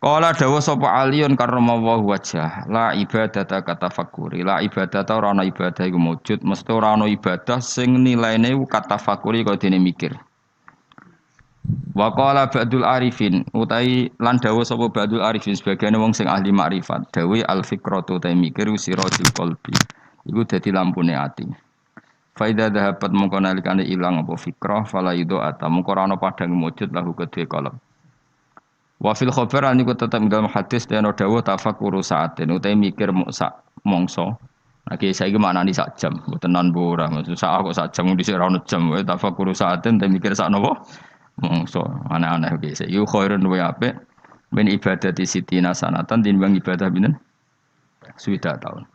Qala dawa sapa aliyun karramallahu wajhah la ibadata katafakuri la ibadata ora ana ibadah iku wujud mesti ora ana ibadah sing nilaine katafakuri kaya dene mikir. Wa qala ba'dul arifin utai lan dawa sapa ba'dul arifin sebagian wong sing ahli makrifat dawe al fikratu ta mikir sirajul qalbi iku dadi lampune ati. Faida dhahabat mongko nalikane ilang apa fikrah fala yudo ata mongko ora ana padang wujud lahu kedue qalb. Wa fil khabar aniku tetep dalam hadis dene dawuh tafakuru saatin utai mikir sak mongso. Lagi saiki maknani sak jam, mboten nan ora maksud sak kok sak jam dhisik ora ono jam wae tafakuru saatin te mikir sak napa mongso. Aneh-aneh iki sik yu khairun wa apik min ibadati sitina sanatan tinimbang ibadah pinten? Suwida tahun.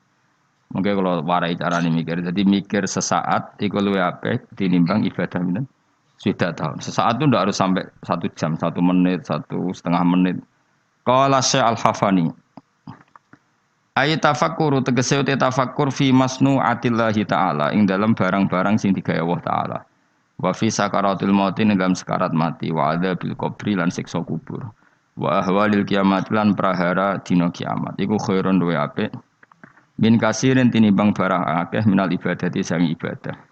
Mungkin kalau warai carane mikir, jadi mikir sesaat iku luwih apik tinimbang ibadah pinten? Sudah tahun. Sesaat itu tidak harus sampai 1 jam, 1 menit, 1,5 menit. Qala Syekh Al-Hafani. Ayat tafakkur tegese uti tafakkur fi masnu'atillahi ta'ala ing dalam barang-barang sing digawe Allah taala. Wa fi sakaratul maut ing dalam sekarat mati wa adzabil qabri lan siksa kubur. Wa ahwalil kiamat lan prahara dina kiamat. Iku khairun luwih apik min kasirin tinimbang barang akeh minal ibadati sang ibadah.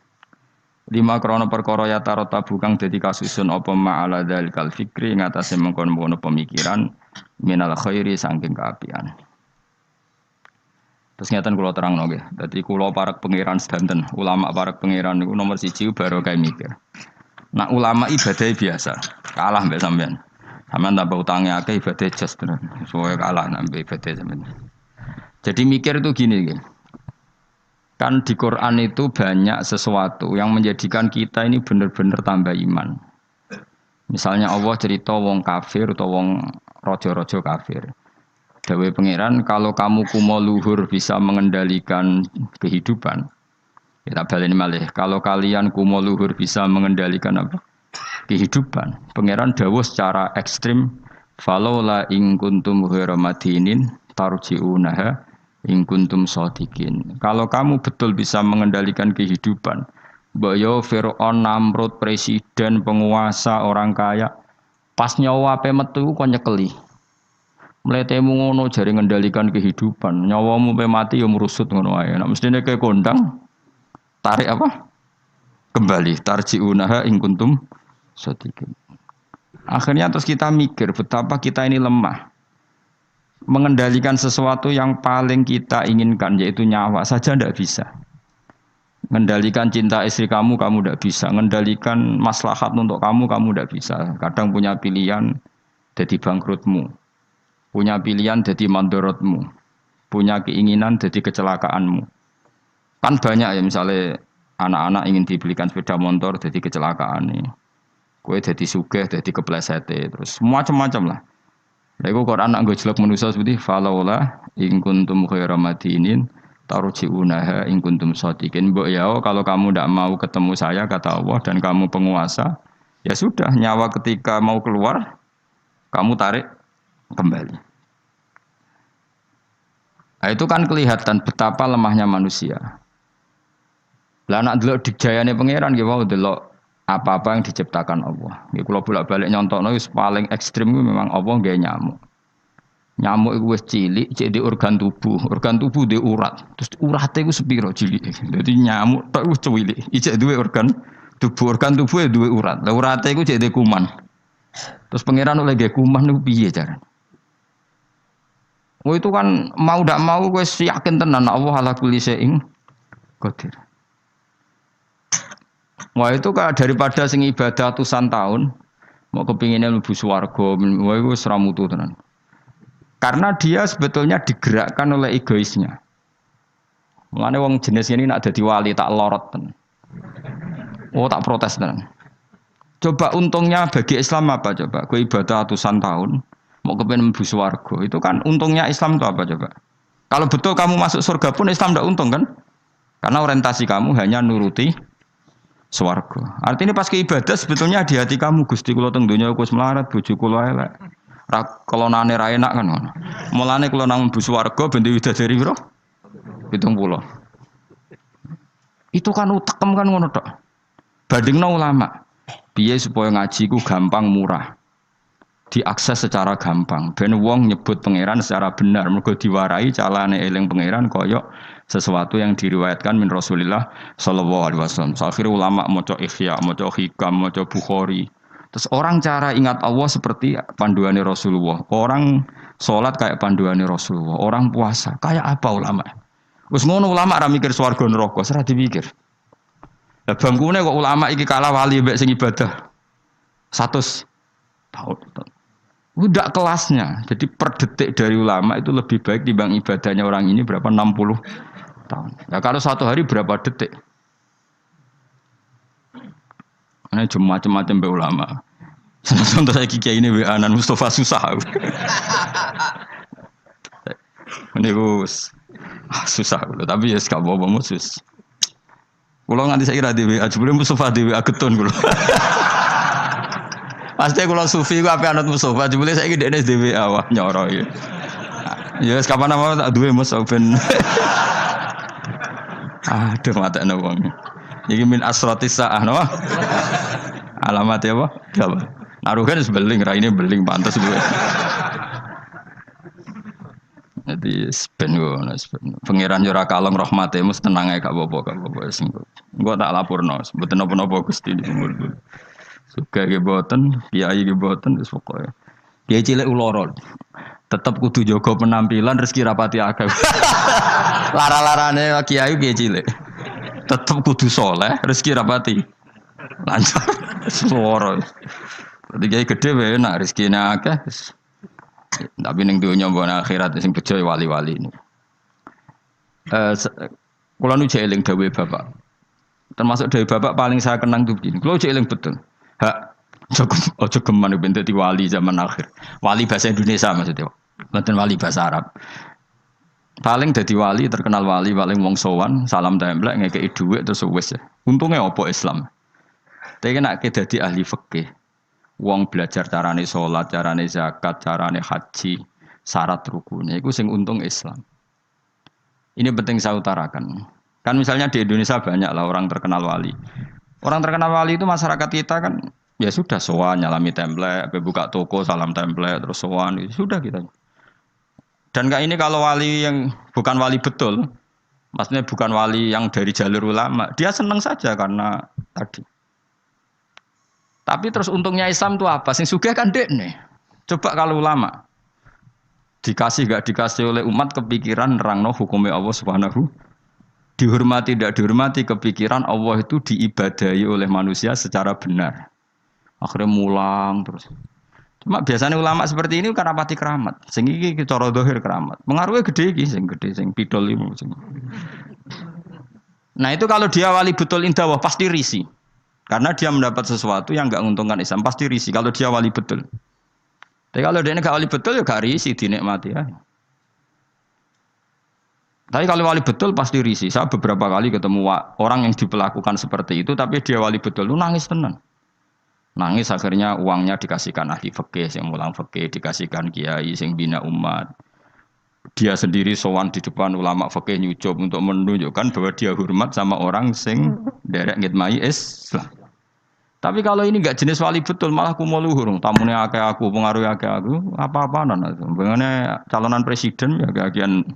Lima krono perkara ya tarota bukang dadi kasusun apa ma'ala dzalikal fikri ngatasé mengkon-mengkon pemikiran minal khairi saking kaapian. Terus ngeten kula terangno nggih. Dadi kula parek pangeran sedanten, ulama parek pangeran niku nomor 1 barokah mikir. Nak ulama ibadah biasa, kalah mbek sampean. Sampean tambah utange akeh ibadah jas tenan. Soale kalah nambah ibadah sampean. Jadi mikir itu gini nggih. Kan di Quran itu banyak sesuatu yang menjadikan kita ini benar-benar tambah iman. Misalnya Allah cerita wong kafir atau wong rojo-rojo kafir. Dawe pangeran kalau kamu kumo luhur bisa mengendalikan kehidupan. Kita baleni malih. Kalau kalian kumo luhur bisa mengendalikan apa? Kehidupan. Pangeran dawuh secara ekstrim, falaula in kuntum ghairu madinin tarji'unaha in kuntum shadiqin. Kalau kamu betul bisa mengendalikan kehidupan, mbok yo Firaun, Namrud, presiden, penguasa, orang kaya, pas nyawa ape metu kok nyekeli. Mletemu ngono jare mengendalikan kehidupan. Nyawamu pe mati yo merusut ngono ae. Nek mestine kaya kondang tarik apa? Kembali tarjiunaha in kuntum shadiqin. Akhirnya terus kita mikir betapa kita ini lemah. Mengendalikan sesuatu yang paling kita inginkan yaitu nyawa saja tidak bisa. Mengendalikan cinta istri kamu tidak bisa. Mengendalikan maslahat untuk kamu tidak bisa. Kadang punya pilihan jadi bangkrutmu. Punya pilihan jadi mandorotmu. Punya keinginan jadi kecelakaanmu. Kan banyak ya misalnya anak-anak ingin dibelikan sepeda motor jadi kecelakaan nih. Kue jadi sugih jadi kepleset terus macam-macam lah. Lego Quran nak gojlok manusia seperti falaula in kuntum khairu madinin tarji'unaha in kuntum shadiqin. Mbok ya kalau kamu tidak mau ketemu saya kata Allah dan kamu penguasa, ya sudah nyawa ketika mau keluar kamu tarik kembali. Nah, itu kan kelihatan betapa lemahnya manusia. Lah nak delok dijayane pangeran nggih wae delok apa-apa yang diciptakan Allah. Nggih kula bolak-balik nyontokno wis paling ekstrem ku memang Allah nggawe nyamuk. Nyamuk iku wis cilik, cek di organ tubuh. Organ tubuh di urat. Terus urate iku sepiro cilik. Dadi nyamuk tok wis cilik. Ijek duwe organ tubuh. Organ tubuh duwe urat. Lah urate iku cek di kuman. Terus pangeran oleh nggawe kuman niku piye carane? Oh itu kan mau ndak mau wis yakin tenan Allah ala kulli syai'in qadir. Wah itu kan daripada sing ibadah ratusan tahun mau kepinginnya mlebu swarga, wah itu seramutu tenan. Karena dia sebetulnya digerakkan oleh egoisnya. Mulane wong jenis ini nak dadi wali tak lorot tenan. Oh tak protes tenan. Coba untungnya bagi Islam apa coba? Kowe ibadah ratusan tahun mau kepengin mlebu swarga. Itu kan untungnya Islam itu apa coba? Kalau betul kamu masuk surga pun Islam tidak untung kan? Karena orientasi kamu hanya nuruti swarga. Artinya pas ke ibadah sebetulnya di hati kamu Gusti kula teng donya wis melarat, bojo kula elek. Ra kelonane ra enak kan ngono. Mulane kula nang mlebu swarga ben widadari piro? 70. Itu kan utekem kan ngono tok. Bandingno ulama. Piye supaya ngaji ku gampang murah. diakses secara gampang. Ben wong nyebut pangeran secara benar, mergo diwarai calane eling pangeran koyok sesuatu yang diriwayatkan min Rasulillah sallallahu alaihi wasallam. Akhirnya ulama maca Ihya, maca Hikam, maca Bukhari. Terus orang cara ingat Allah seperti panduannya Rasulullah. Orang sholat kayak panduannya Rasulullah. Orang puasa kayak apa ulama? Wis ngono ulama ra mikir swarga neraka, ora dipikir. Lah bangkune kok ulama iki kalah wali mbek sing ibadah 100 tahun. Udah kelasnya. Jadi per detik dari ulama itu lebih baik dibanding ibadahnya orang ini berapa 60 tahun. Nah kalau satu hari berapa detik? Ini cuma macam-macam be ulama. Contoh saya kiai ini Anan Mustafa susah. Ini bos susah tapi ya sekarang bawa musus. Kalau nganti saya kira dewi, sebelum Mustafa dewi ketun kalau. Pasti kalau sufi gua apa anut Mustafa, jebule saiki dekne dhewe awah nyoro ya. Ya wis kapan apa tak duwe Mustafa ben. Aduh matekno wong. Iki min asratis saah no. Alamat ya apa? Apa? Naruhan wis beling ra ini beling pantes gue. Jadi ben ngono pangeran yo ora kalong rahmate mus tenang ae gak apa-apa sing. Engko tak laporno, mboten napa-napa Gusti disumbul. Suka geboten, kiai geboten, wis pokoke. Kiai cilik uloro. Tetep kudu jaga penampilan rezeki rapati akeh. Lara-larane kiai cilik. Tetep kudu saleh, rezeki rapati lancar. Suara. Dadi kiai gedhe wae enak rezekine akeh. Tapi ning donya mbon akhirat sing bejo wali-wali ini. Kula nu jeling dawuhe bapak. Termasuk dawuhe bapak paling saya kenang tuh begini. Kula jeling betul. Hak ojo geman ben dadi wali zaman akhir. Wali bahasa Indonesia maksudnya. Bukan wali bahasa Arab. Paling dadi wali, terkenal wali paling wong sowan, salam templek ngekeki dhuwit terus wis ya. Untunge apa Islam? Tapi nek dadi ahli fikih. Wong belajar carane salat, carane zakat, carane haji, syarat rukunnya iku sing untung Islam. Ini penting saya utarakan. Kan misalnya di Indonesia banyak lah orang terkenal wali. Orang terkenal wali itu masyarakat kita kan ya sudah sowan nyalami template, buka toko salam template terus sowan sudah kita. Dan kayak ini kalau wali yang bukan wali betul, maksudnya bukan wali yang dari jalur ulama, dia senang saja karena tadi. Tapi terus untungnya Islam itu apa? Sing sugih kan dekne. Coba kalau ulama dikasih gak dikasih oleh umat kepikiran nerangno hukumnya Allah Subhanahu. Dihormati tidak dihormati kepikiran Allah itu diibadahi oleh manusia secara benar. Akhirnya mulang terus. Cuma biasanya ulama seperti ini kan rapati keramat. Sing iki cara zahir keramat. Pengaruhnya gede iki sing gede sing pidol iki. Nah itu kalau dia wali betul indah pasti risi. Karena dia mendapat sesuatu yang enggak menguntungkan Islam pasti risi kalau dia wali betul. Tapi kalau dia enggak wali betul ya gak risi dinikmati ya. Tapi kalau wali betul pasti risi. Saya beberapa kali ketemu orang yang diperlakukan seperti itu, tapi dia wali betul, lu nangis tenan. Nangis akhirnya uangnya dikasihkan ahli fikih, yang mulang fikih, dikasihkan kiai, yang bina umat. Dia sendiri sowan di depan ulama fikih nyucup untuk menunjukkan bahwa dia hormat sama orang sing derek ngitmai Islam. Tapi kalau ini enggak jenis wali betul, malah kumo luhur, tamune akeh aku, pengaruh akeh aku, apa-apaan. Bagaimana calonan presiden ya kagian.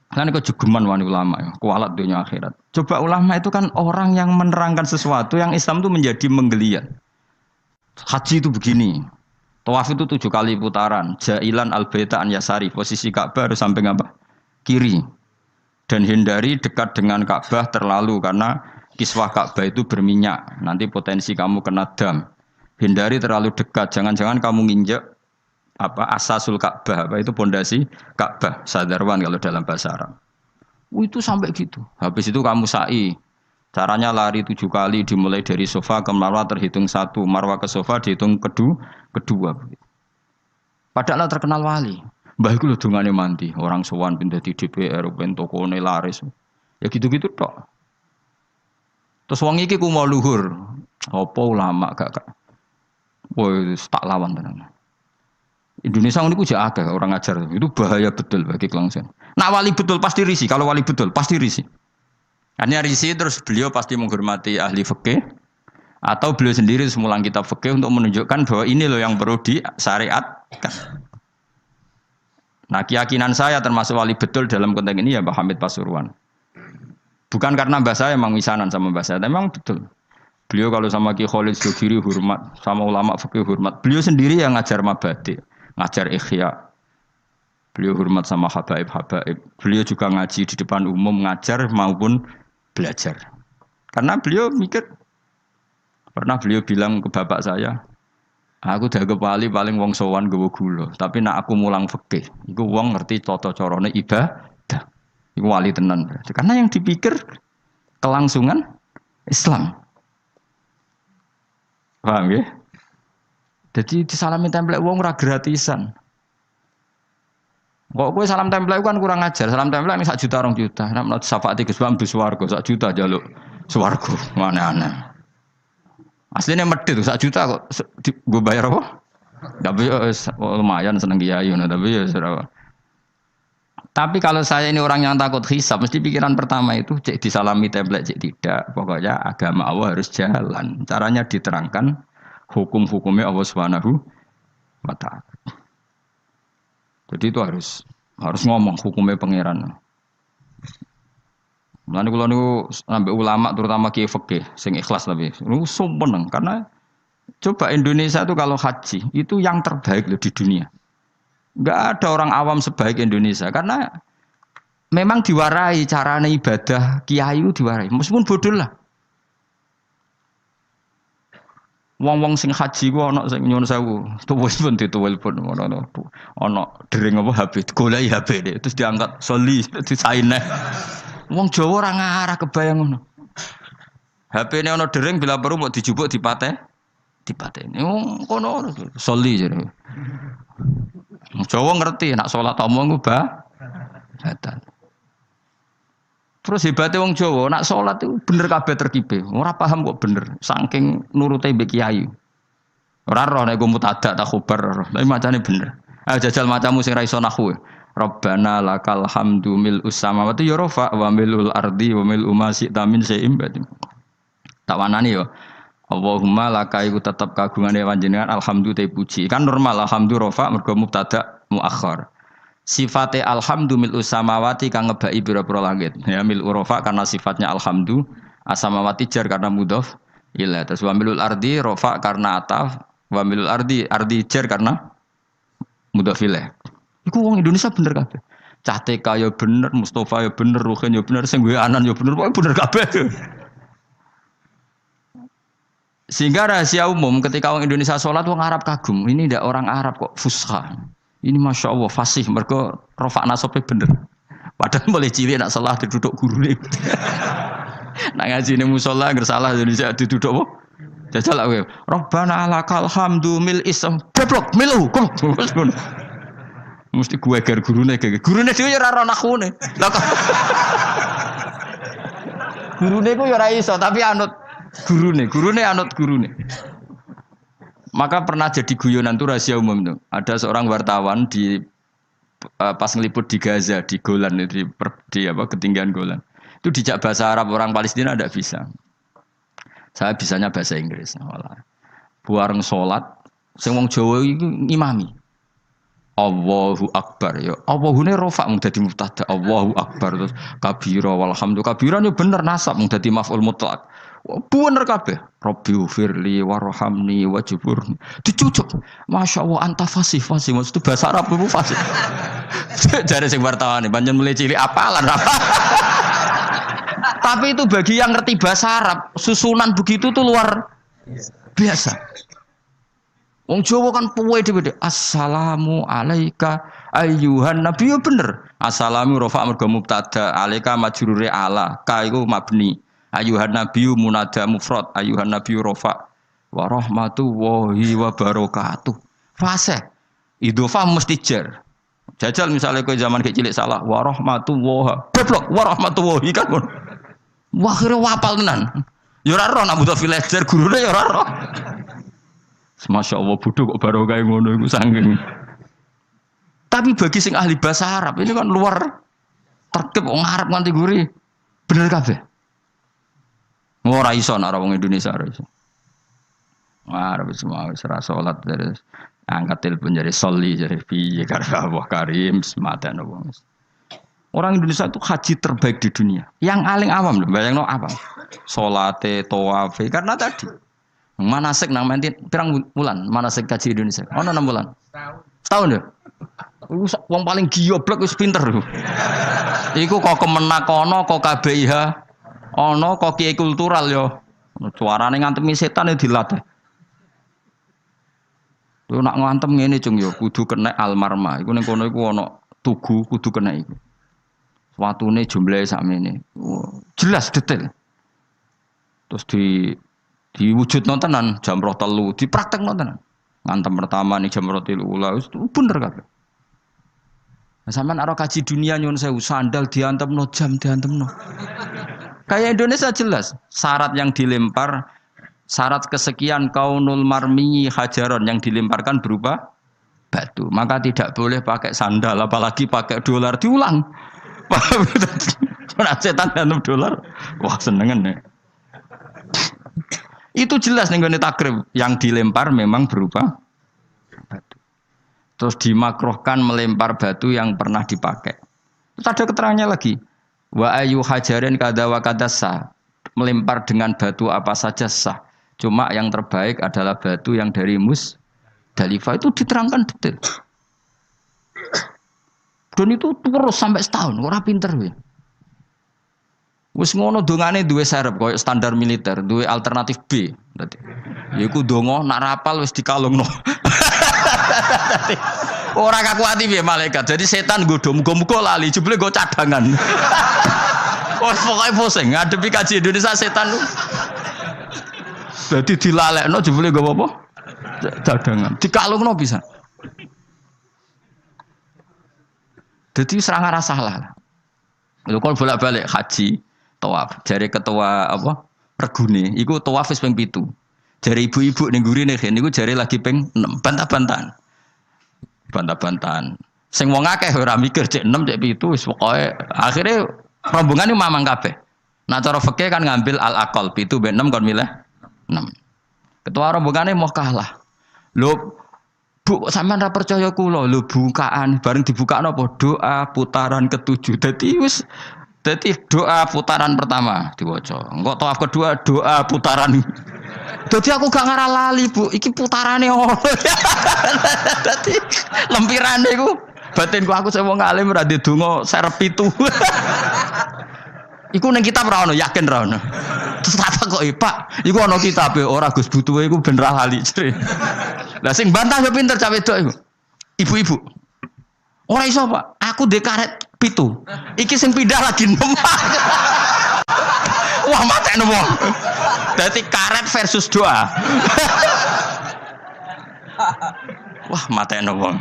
Kan kejugeman wani ulama ya, kualat dunia akhirat. Coba ulama itu kan orang yang menerangkan sesuatu yang Islam itu menjadi menggeliat. Haji itu begini. Tawaf itu 7 kali putaran. Jailan al-baita an yasari. Posisi Ka'bah harus samping apa? Kiri. Dan hindari dekat dengan Ka'bah terlalu karena kiswah Ka'bah itu berminyak. Nanti potensi kamu kena dam. Hindari terlalu dekat. Jangan-jangan kamu nginjek asasul Ka'bah, itu pondasi Ka'bah, sadarwan kalau dalam bahasa Arab. Itu sampai gitu. Habis itu kamu sa'i. Caranya lari 7 kali dimulai dari sofa ke marwah terhitung 1, marwah ke sofa dihitung kedua. Padahal terkenal wali. Mbah iku lho dongane mandi, orang sowan pindah di DPR, ben tokone laris. Ya gitu-gitu tok. Terus wong iki ku mau luhur. Apa ulama gak. Woi, tak lawan tenan. Indonesia ini kuja akeh orang ajar itu bahaya betul bagi kelangsungan. Nak wali betul pasti risi. Kalau wali betul pasti risi. Hanya risi terus beliau pasti menghormati ahli fikih, Atau beliau sendiri semulang kitab fikih untuk menunjukkan bahwa ini loh yang perlu disyariatkan. Nah, keyakinan saya termasuk wali betul dalam konteks ini ya Mbah Hamid Pasuruan. Bukan karena mbah saya memang misanan sama mbah saya, tapi memang betul. Beliau kalau sama Ki Khalid Sugiri hormat, sama ulama fikih hormat. Beliau sendiri yang ngajar mabadi, ngajar ikhya. Beliau hormat sama habaib-habaib. Beliau juga ngaji di depan umum, ngajar maupun belajar. Karena beliau mikir, pernah beliau bilang ke bapak saya, aku dah kepali paling wong sowan gowo gula, tapi nak aku mulang fikih, iku wong ngerti tata carane ibadah. Iku wali tenan. Karena yang dipikir kelangsungan Islam. Paham ya? Jadi disalami template wong ora gratisan. Kok kowe salam template kan kurang ajar. Salam template ning 1 juta 2 juta. Nek menurut syafaat Gus Bam bis swarga 1 juta jaluk swarga. Mana-ana. Aslinya medit 1 juta kok gue bayar apa? Tapi lumayan seneng kiai tapi ya serah. Tapi kalau saya ini orang yang takut hisab, mesti pikiran pertama itu cek disalami template cek tidak. Pokoknya agama Allah harus jalan. Caranya diterangkan hukum-hukumnya Allah Subhanahu wa taala. Jadi itu harus ngomong hukumnya pangeran. Mulane kula niku ambek ulama terutama kiai fikih sing ikhlas tapi niku seneng karena coba Indonesia itu kalau haji itu yang terbaik loh di dunia. Enggak ada orang awam sebaik Indonesia karena memang diwarai carane ibadah kiai itu diwarai meskipun bodoh lah. Wong-wong sing haji ku ana sing nyuwun sewu, tuwes pun dituwel pun ana dering apa HP, goleki HP terus diangkat soli disaine. Wong Jawa ora ngarah kebayang ngono. HP-ne ana dering bila perlu mau dijupuk dipateni. Wong kono soli jare. Jawa ngerti nak salat omong ku batal. Terus hebatnya wong Jawa nak salat itu bener kabeh terkibe. Ora paham kok bener saking nurute mbek kiai. Ora roh nek mutadak tak khubar, tapi macane bener. Ayo jajal macamu sing ra iso nahwu. Rabbana lakal hamdu mil samawati ya rafa wa milul ardi wa mil ma syi'ta min syai'in ba'd. Tak wanani yo. Allahumma laka iku tetep kagungane panjenengan alhamdu te puji. Kan normal alhamdu rafa mergo mubtada muakhir. Sifate alhamdu mil samawati kang ngebaki pira-pira langit. Ya mil rafa karena sifatnya alhamdu, asamawati jar karena mudhof ila. Terus wa milul ardi rafa karena ataf, wa milul ardi jar karena mudhof ilaih. Iku wong Indonesia bener kabeh. Cah TK ya bener, Mustafa ya bener, Ruhin ya bener, sing Anan ya bener, pokoke bener kabeh. Sehingga rahasia umum ketika orang Indonesia sholat wong Arab kagum. Ini tidak orang Arab kok fusha. Ini masya Allah fasih. Mereka rofak nasabnya bener. Padahal boleh cilik nak salah diduduk guru nih. Nak ngaji ini musola ngersalah Indonesia diduduk apa? Jajal lah. Rabbana lakal hamdu mil isam. Beblok milu kok. Mesti gue gar gurune dia ya ora nakhune. Lah gurune ku ya ora iso tapi anut gurune anut gurune. Maka pernah jadi guyonan itu rahasia umum tuh. Ada seorang wartawan di pas ngeliput di Gaza di Golan di ketinggian Golan. Itu dijak bahasa Arab orang Palestina tidak bisa. Saya bisanya bahasa Inggris. Malah. Buareng salat sing wong Jawa iku ngimami. Allahu Akbar ya. Allahune rafa mung dadi mubtada. Allahu Akbar terus kabira walhamdu kabiran yo bener nasab mung dadi maf'ul mutlak. Bener kabeh. Rabbi firli warhamni wajburni. Dicucuk. Masyaallah anta fasih maksud bahasa Arab itu fasih. Jare sing wartawan panjen mulai cilik apalan apa. Tapi itu bagi yang ngerti bahasa Arab, susunan begitu tuh luar biasa. Wong Jawa kan puwe dhewe. Assalamu alayka ayyuhan nabi bener. Assalamu rafa mergo mubtada, alayka majrure ala, ka iku mabni. Ayyuhan nabi munada mufrad, ayyuhan nabi rafa wa rahmatullahi wa barakatuh. Fase. Idhofah mesti jar. Jajal misalnya kowe zaman kecil salah wa rahmatullahi. Goblok wa rahmatullahi kan. Wah kira wapal tenan. Ya ora roh nak butuh villager gurune ya ora roh. Masya Allah bodoh kok baru kayak ngono iku saking. Tapi bagi sing ahli bahasa Arab ini kan luar tertib wong Arab nganti guri. Bener kabeh. Ora iso nek wong Indonesia ora iso. Ngarep semua wis ra salat terus angkat telepon jadi soli jadi piye karo Allah Karim sematan wong. Orang Indonesia itu haji terbaik di dunia. Yang paling awam lho, bayangno apa? Salate, tawafe karena tadi manasik nang menti pirang bulan manasik haji Indonesia. Ono 6 bulan. Setahun ya? Wong paling gioblok wis pinter lho. Iku kok kemenak ono kok KBIH ono kok kiai kultural yo. Suarane ngantemi setan ya dilatih. Yo nak ngantem ngene cung yo kudu kena almarma. Iku ning kono iku ana tugu kudu kena iku. Watune jumlahe sakmene. Jelas detail. Terus diwujudno tenan jam 3 dipraktekno tenan. Ngantem pertama ning jam 3 wis bener kabeh. Nah, sampean ora kaji dunia nyun sewu sandal diantemno jam diantemno. Kayak Indonesia jelas syarat yang dilempar syarat kesekian kaunul marmi hajaron yang dilemparkan berupa batu. Maka tidak boleh pakai sandal, apalagi pakai dolar diulang. Nah, setan dalam dolar, wah senengan ya. Itu jelas nih takrib yang dilempar memang berupa batu. Terus dimakruhkan melempar batu yang pernah dipakai. Terus ada keterangannya lagi. Wa ayu hajarin kada wa kadasa. Melempar dengan batu apa saja sah. Cuma yang terbaik adalah batu yang dari Musdalifah itu diterangkan detail. Dan itu terus sampai setahun, ora pinter we. Wis ngono dongane duwe serep koyo standar militer, duwe alternatif B. Dadi yaiku donga nak rapal wis dikalungno. Ora kakuati piye malaikat. Jadi setan nggodho muga-muga lali jebule nggo cadangan. Oh pokoke pusing ngadepi kaji Indonesia setan lu. Dadi dilalekno jebule nggo apa? Cadangan. Dikalungno bisa. Dadi serang ora salah. Lho kon bolak-balik haji, tawaf. Jare ketua apa? Regune, iku tawaf wis ping 7. Jare ibu-ibu ning gurine kene niku jare lagi ping 6. Bantah-bantahan. Bantah-bantahan. Sing wong akeh ora mikir cek 6 cek 7 wis pokoke akhire rombongan iki mamang kabeh. Nah cara fikih kan ngambil al-aqal 7 ben 6 kon milih 6. Ketua rombongane mau kalah. Lho Bu, sampean ra percaya kula lho bukaan bareng dibukakno apa doa putaran ke-7. Dadi doa putaran pertama diwaca. Engko tawaf kedua doa putaran. Dadi aku gak ngarah lali, Bu. Iki putarane ono. Dadi lempirane iku batinku aku sing wong alim ra ndedonga serep 7. Iku ning kitab ra ono, yakin ra ono. Terus tak kok Pak, iku ana kitabe ora Gus butuhe iku ben ra lali. Lah sing bantah yo pinter cah wedok iku. Ibu-ibu. Ora iso, Pak. Aku ndek karet 7. Iki sing pindah lagi 6. Wah, matekno wong. Dadi karet versus doa. Wah, matekno wong.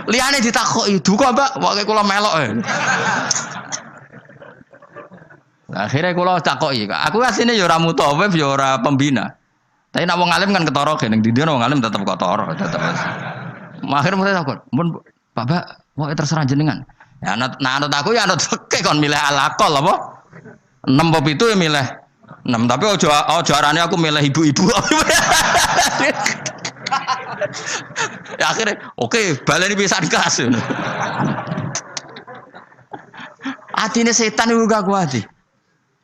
Liyane ditakoki, "Duka, Mbak?" Wae kula melok e. Akhirnya kula takoki, aku asline ya ora mutawif ya ora pembina. Tapi nek wong alim kan ketara gene ndi wong alim tetep ketara, tetep. Akhirnya mulai takon, "Mun Bapak, mau terserah jenengan." Ya anut aku ya anut fikih kon milih al-aqal apa? 6 apa 7 ya milih 6, tapi ojo arane aku milih ibu-ibu. Ya akhirnya oke, baleni pisan kelas. Atine setan iku gak kuat.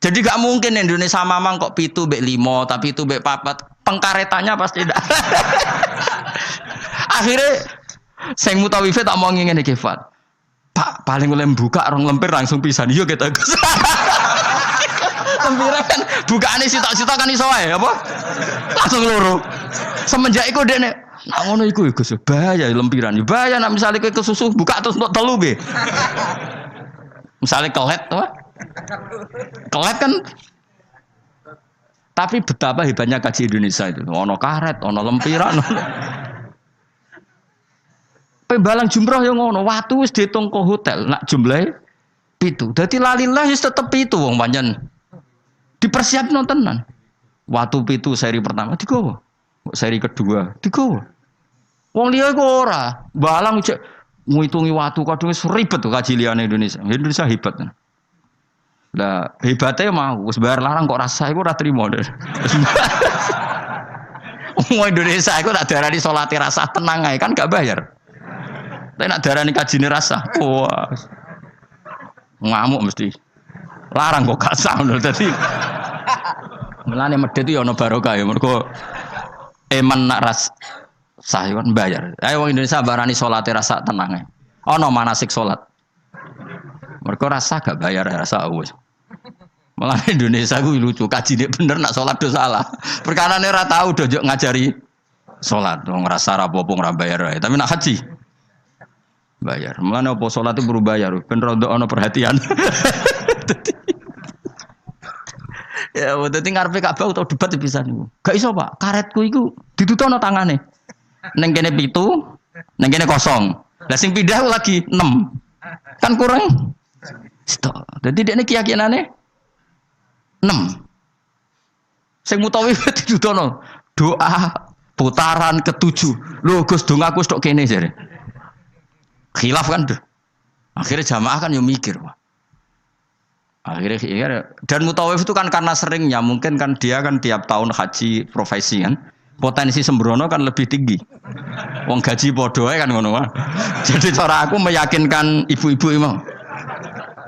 Jadi gak mungkin Indonesia mamang kok 7 mbek 5, tapi 7 mbek 4. Pengkaretannya pasti tidak. Akhirnya sing mutawife tak mau ngene iki, Fat. Pak, paling oleh buka rong lempir langsung pisan. Yo kita Gus. Lempire kan bukaane sitok-sitok kan iso wae apa? Langsung loro. Semenjak iku dekne, nak ngono iku Gus, bahaya lempiran. Bahaya nek misale kowe kesusu buka terus untuk telu nggih. Misale kelet apa? Kelet kan. Tapi betapa hebatnya kaji Indonesia itu. Ono karet, ono lempiran. Pembalang jumroh yang ngono, waktu wis diitung ke hotel, nak jumlahe 7. Dadi lalilah wis tetep 7 wong pancen. Dipersiapno tenan. Waktu 7 seri pertama digowo. Seri kedua digowo. Wong liya iku ora. Balang cek ngitungi waktu kadung wis ribet tuh kaji liyane Indonesia. Indonesia hebat. Lah hebatnya mau wis bayar larang kok rasa iku ora trimo. Mau Indonesia aku tak darani salate rasa tenang ae kan gak bayar. Tapi nak darani kajine rasa. Wah. Ngamuk mesti. Larang kok gak sah lho dadi. Mulane medhit yo ana barokah ya mergo eman nak ras sah yo bayar. Ayo wong Indonesia barani salate rasa tenang ae. Ana manasik salat. Mergo rasa gak bayar rasa wis. Malah Indonesia ku lucu, kajine bener nak salat do salah. Perkarane ora tau do ngajari salat, wong ngrasa ra apa-apa ora bayar wae. Tapi nak haji bayar. Mulane apa salat itu perlu bayar, ben rondo ana perhatian. Ya, dadi ngarepe Ka'bah utawa debat pisan niku. Gak iso, Pak. Karetku iku ditutono tangane. Ning kene 7, ning kene 0. Lah sing pindah lagi 6. Kan kurang. Stok. Dadi dekne keyakinane 6. Sing mutawi ditutono doa putaran ke-7. Lho Gus dongaku stok kene jare. Khilaf kan. Akhirnya jamaah kan yo mikir, Pak. Akhirnya dan mutawif itu kan karena seringnya mungkin kan dia kan tiap tahun haji profesi kan potensi sembrono kan lebih tinggi. Wong gaji podo kan ngono. Jadi cara aku meyakinkan ibu-ibu itu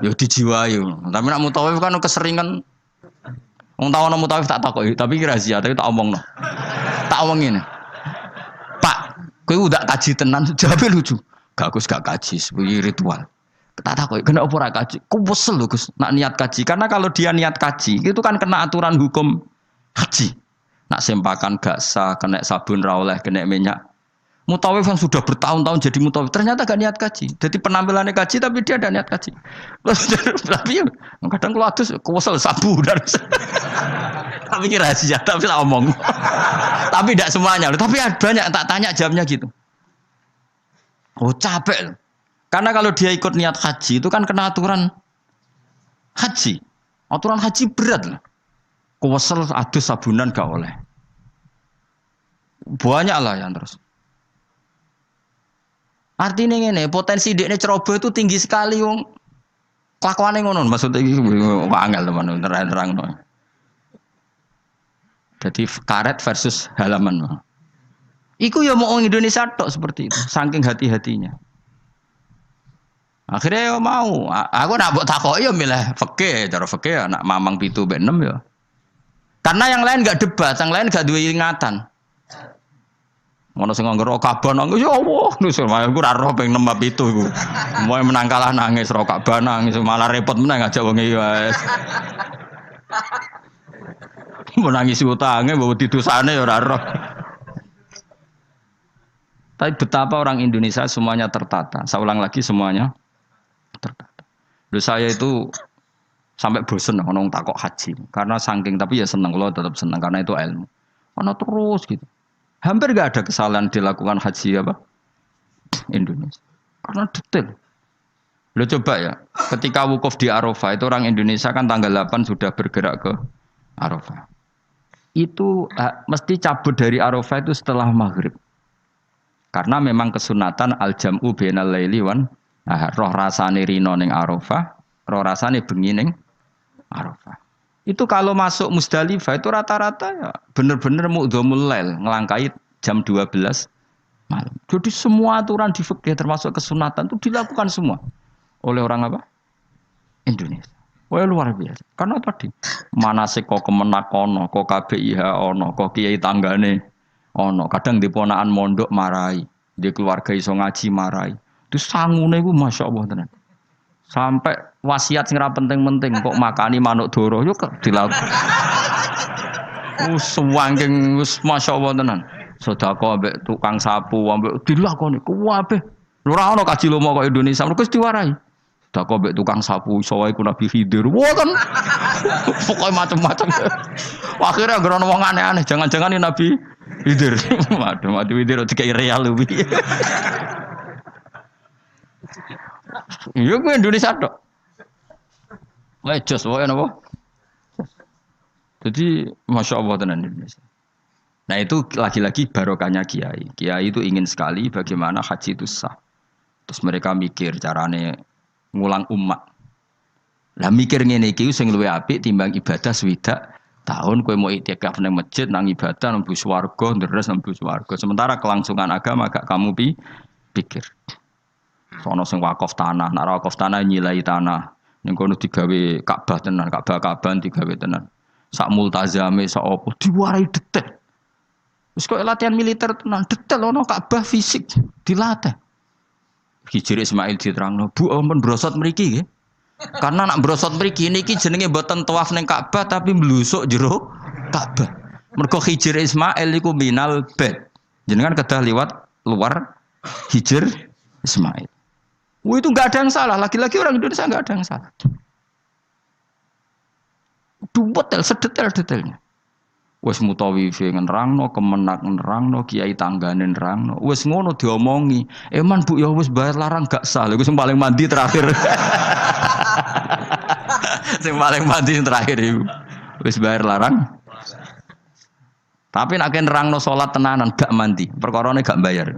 yo dijiwai. Tapi nak mutawif kan keseringan. Wong tahu ana mutawif tak takoki tapi rahasia tapi tak omongno. Tak omongin. Pak, kowe udah kaji tenan jawabnya lucu. Gak Gus gak kaji sebagai ritual. Tak tahu, kena apa kaji? Ku wesel lho Gus, nak niat kaji. Karena kalau dia niat kaji, itu kan kena aturan hukum haji. Nak sempakan gak sah, kena sabun ra oleh, kena minyak. Mutawif yang sudah bertahun-tahun jadi mutawif, ternyata gak niat kaji. Jadi penampilannya kaji, tapi dia ada niat kaji. Tapi kadang kalau adus, ku wesel sabu. Tapi kira rahasia, tapi tak omong. Tapi tidak semuanya. Tapi banyak tak tanya jamnya gitu. Oh capek loh. Karena kalau dia ikut niat haji itu kan kena aturan haji. Aturan haji berat lah. Kuwesel adus sabunan gak oleh. Banyak lah yang terus. Artinya ini potensi dekne ceroboh itu tinggi sekali wong. Kelakuane ngono maksudnya iki angel teman terang-terang. Jadi karet versus halaman. Iku ya mau orang Indonesia tok seperti itu, saking hati-hatinya. Akhirnya ya mau, aku nak buat takoki ya milih fikih, cara fikih nak mamang 7 mbek 6 ya. Karena yang lain enggak debat, yang lain enggak duwe ingatan. Ngono sing nganggo kaban nangis ya Allah, nusul aku ora roh ping 6 mbek 7 iku. Moe menang kalah nangis ro kaban nangis malah repot menang ngajak wong iki wis. Menangis utange mbok didosane ya ora roh. Tapi betapa orang Indonesia semuanya tertata. Saya ulang lagi semuanya tertata. Lalu saya itu sampai bosen ngomong takok haji. Karena saking tapi ya senang loh tetap senang karena itu ilmu. Karena terus gitu. Hampir gak ada kesalahan dilakukan haji apa Indonesia. Karena detail. Lo coba ya. Ketika wukuf di Arafah itu orang Indonesia kan tanggal 8 sudah bergerak ke Arafah. Itu mesti cabut dari Arafah itu setelah maghrib. Karena memang kesunatan al-jam'u bainal laili wan roh rasane rino ning Arafah, roh rasane bengi ning Arafah. Itu kalau masuk Musdalifah itu rata-rata ya bener-bener mu'dhamul lail, ngelangkai jam 12 malam. Jadi semua aturan di fikih termasuk kesunatan itu dilakukan semua oleh orang apa? Indonesia. Wah luar biasa. Karena tadi manasik kok kemenak ono, kok KBIH ono, kok kiai tanggane ono, kadang di ponakan mondok marai, di keluarga iso ngaji marai. Itu sangune iku masyaallah tenan. Sampai wasiat sing ra penting-penting kok makani manuk doro yo dilakukan. Suwangking wis masyaallah tenan. Sedekah ambek tukang sapu ambek dilakoni kuwabe. Ora ono kaji lomo kok Indonesia mergo wis diwarai. Sedekah ambek tukang sapu iso wae ku Nabi Khidir. Wah kan. Pokoke macam-macam. Akhirnya gara wong aneh-aneh, jangan-jangan ini Nabi Khidir. Waduh, Nabi Khidir dikai real lho. Iya gue Indonesia tok. Wah jos wae napa? Jadi Masya Allah tenan Indonesia. Nah itu lagi-lagi barokahnya kiai. Kiai itu ingin sekali bagaimana haji itu sah. Terus mereka mikir carane ngulang umat. Lah mikir ngene iki sing luwih apik timbang ibadah swidak tahun kowe mau itikaf nang masjid nang ibadah nang bus warga ndres nang bus warga. Sementara kelangsungan agama gak kamu pikir. Sono sing wakaf tanah, nek wakaf tanah nyilai tanah. Ning kono digawe Ka'bah tenan, Ka'bah-Ka'bahan digawe tenan. Sak multazame sak opo diwarai detail. Wis kok latihan militer tenan, detail ono Ka'bah fisik dilatih. Hijri Ismail diterangno, Bu ampun brosot mriki nggih. Karena nak brosot mriki niki jenenge mboten tawaf ning Ka'bah tapi mlusuk jero Ka'bah. Mergo Hijri Ismail iku minal bait. Jenengan kedah liwat luar Hijr Ismail. Itu enggak ada yang salah, lagi-lagi orang Indonesia enggak ada yang salah. Detail sedetail-detailnya. Wes mutawifi nerangno, kemenak nerangno, kiai tanggane nerangno. Wes ngono diomongi. Eman Bu ya wis bayar larang gak sah. Lha sing paling mandi terakhir. Sing paling mandi terakhir iku. Wis bayar larang. Tapi nek nerangno salat tenanan gak mandi, perkarane gak bayar.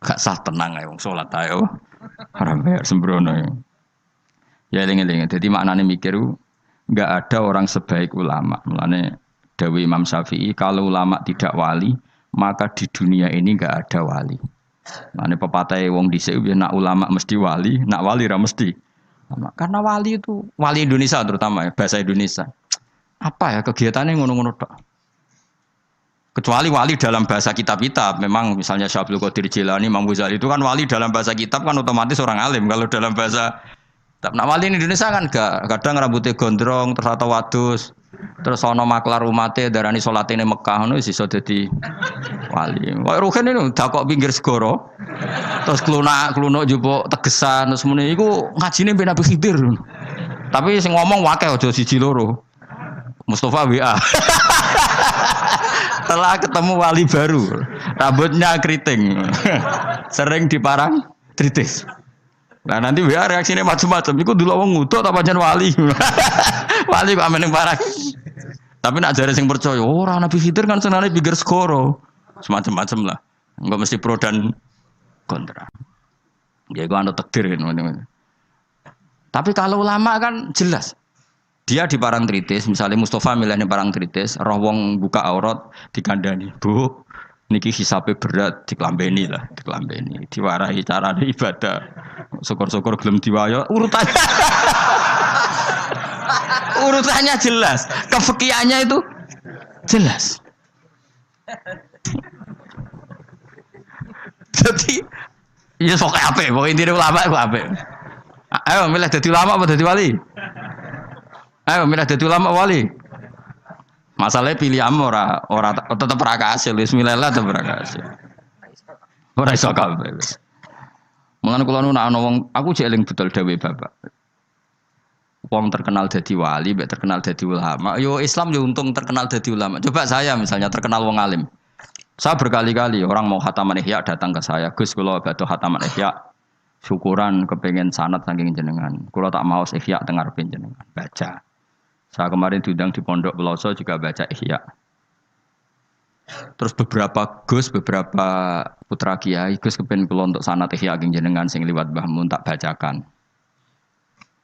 Gak sah tenang ae wong salat ae. Ora bayar sembrono. Ya eling-eling. Dadi maknane mikir enggak ada orang sebaik ulama. Mulane dawuh Imam Syafi'i, kalau ulama tidak wali, maka di dunia ini enggak ada wali. Mulane pepatah wong dhisik nak ulama mesti wali, nak wali ra mesti. Karena wali itu wali Indonesia terutama ya, bahasa Indonesia. Apa ya kegiatannya ngono-ngono tok. Kecuali wali dalam bahasa kitab-kitab, memang misalnya Syekh Abdul Qadir Jilani, Imam Ghazali itu kan wali dalam bahasa kitab kan otomatis orang alim. Kalau dalam bahasa nah wali di Indonesia kan gak, kadang rambutnya gondrong terus atau wadus, terus ono maklar umate darani salatine Mekah ngono wis iso dadi wali. Kok Ruhin ini dakok pinggir segoro. Terus klunak jupuk tegesan terus muni iku ngajine ben Nabi Khidir. Tapi sing ngomong wakeh aja siji loro. Mustafa WA. Setelah ketemu wali baru, rambutnya keriting. Sering diparang tritis. Nah nanti WA reaksinya macam-macam. Iku dulu wong ngutuk apa jan wali. Wali kok ameneng parah. Tapi nak jare sing percaya, ora Nabi Khidir kan senane pinggir segoro. Semacam-macam lah. Enggak mesti pro dan kontra. Ya iku anu takdir kan. Tapi kalau ulama kan jelas. Dia di parang tritis, misalnya Mustafa milihnya parang tritis, roh wong buka aurat dikandani. Bu, niki hisabe berat diklambeni lah, diklambeni. Diwarahi carane ibadah. Syukur-syukur gelem diwayo urutannya. Urutannya jelas, kefikihannya itu jelas. Jadi ya sok apik, pokoke intine ulama iku apik. Ayo milih dadi ulama apa dadi wali? Ayo milih dadi ulama wali. Masalahnya pilih ora tetep ra kasil, bismillah tetep ra kasil. Ora iso kabeh. Mengenai kalau nu ana wong, aku jek eling betul dawuh Bapak. Wong terkenal dadi wali, mbek terkenal dadi ulama. Yo Islam yo untung terkenal dadi ulama. Coba saya misalnya terkenal wong alim. Saya berkali-kali orang mau khataman Ihya datang ke saya. Gus kula badhe khataman Ihya. Syukuran kepengen sanad saking jenengan. Kula tak maos Ihya teng ngarepe jenengan. Baca. Saya kemarin diundang di Pondok Peloso juga baca Ihya. Terus beberapa putra kiai Gus kepen kula untuk sanad Ihya king jenengan sing liwat Mbah Mun tak bacakan.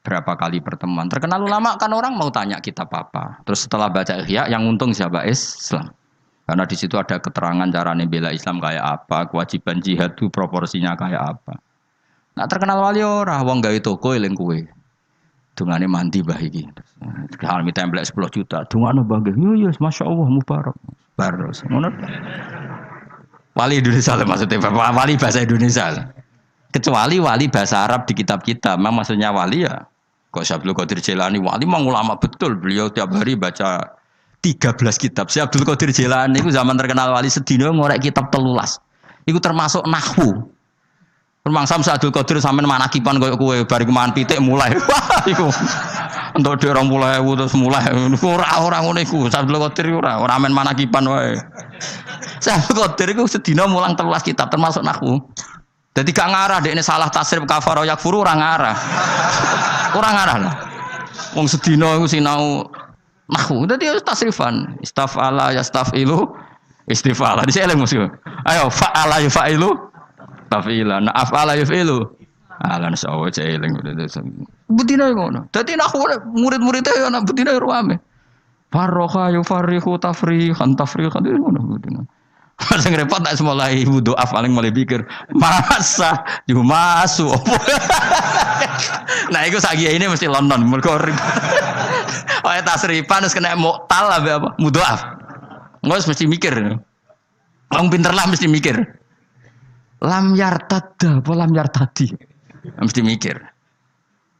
Berapa kali pertemuan. Terkenal ulama kan orang mau tanya kitab apa. Terus setelah baca Ihya yang untung siapa? Islam. Karena di situ ada keterangan carane bela Islam kayak apa, kewajiban jihad itu proporsinya kayak apa. Nah terkenal wali ora wong gawe toko eling kowe. Dungane mandi mbah iki. Halmi template 10 juta. Dungane bangga. Yo masyaallah mubarak. Baros. Ngono. Wali Indonesia maksudnya wali bahasa Indonesia. Kecuali wali bahasa Arab di kitab-kitab. Memang maksudnya wali ya. Kok Syekh Abdul Qadir Jilani wali memang ulama betul. Beliau tiap hari baca 13 kitab. Syekh Abdul Qadir Jilani itu zaman terkenal wali sedina ngorek kitab 13. Itu termasuk nahwu. Rumangsa Syekh Abdul Qadir sampean manakipan koyo kowe bar mangan pitik mulai. Wah iku. Entuk dhek 20.000 terus mulai. Ora ngono iku. Syekh Abdul Qadir ora men manakipan wae. Syekh Abdul Qadir iku sedina mulang 13 kitab termasuk nahwu. Jadi gak ngarah dekne salah tasrif kafaro yakfuru ora ngarah. Ora ngarah lah. Wong sedina iku sinau nahwu. Dadi tasrifan istafala yastafilu istifala. Dise eling mesti. Ayo fa'ala yafailu tafila. Nah afala yafilu. Alan sawo eling. Betina ngono. Dadi nahwu murid-muridé ana betina rame. Farroha yufarihu tafrihan tafrihan itu ngono. Masa repot tak mulai wudu paling mulai pikir masa jumasu. Nah itu sagia ini mesti London mergo oh tasrifan terus kena muktal apa mudoaf. Nggak mesti mikir. Orang pinter lah mesti mikir. Lam yartadda apa lam yartadi. Mesti mikir.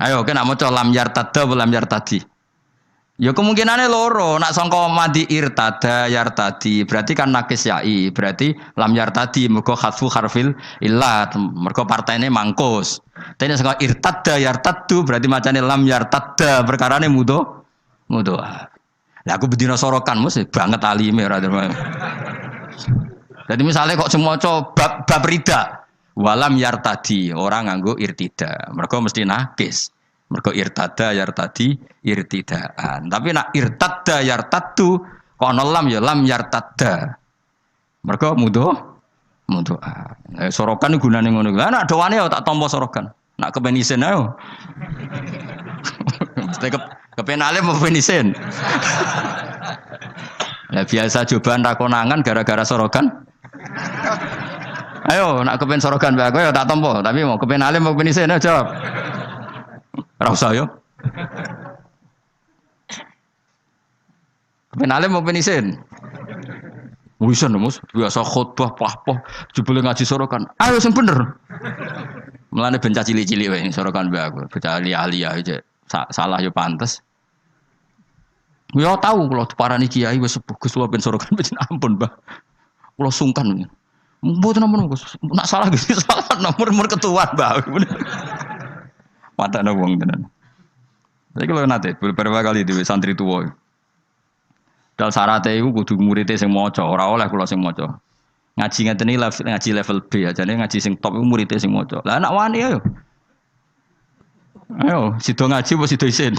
Ayo kena maca lam yartadda apa lam yartadi. Ya kemungkinannya loro, nak sangka madi irtada yartadi, berarti kan nakis yai, berarti lam yartadi mergo khatfu harfil illat, mergo partainya mangkus. Tapi sangka irtada yartaddu berarti macane lam yartadda, perkarane mudo. Lah aku bedino sorokan mesti banget alime ora. Jadi misalnya kok semua bab rida, walam yartadi, orang nganggo irtida, mergo mesti nakis. Mergo irtada yartadi irtidaan. Tapi nak irtadda yartaddu kono lam ya lam yartadda. Mergo mudo. Sorokan gunane ngono. Lah nak doane ya tak tampa sorokan. Nak kepenisen ayo. Mesti kepenale mau penisen. Lah biasa cobaan ra konangan gara-gara sorokan. Ayo nak kepen sorokan bae aku ya tak tampa, tapi mau kepenale mau penisen ayo jawab. Ora usah yo. Penale mau penisin. Wisan Mus, biasa khotbah pah-pah jebule ngaji sorokan. Ayo sing bener. Mulane ben cilik-cilik wae sorokan mbak aku. Bocah ahli aja. Salah yo pantes. Yo tahu kalau parani kiai wis Gus kula ben sorokan ben ampun, Mbah. Kula sungkan. Mboten ampun Gus. Nak salah Gus salah nomor ketua, Mbah. Mata ada wong tenan. Jadi kalau nanti beberapa kali di santri tua, dal syaratnya itu kudu muridnya sing maca, ora oleh kula sing maca. Ngaji ngeten iki ngaji level B aja, nih ngaji sing top itu muridnya sing maca. Lah anak wani ayo. Ayo, sido ngaji apa sido isin.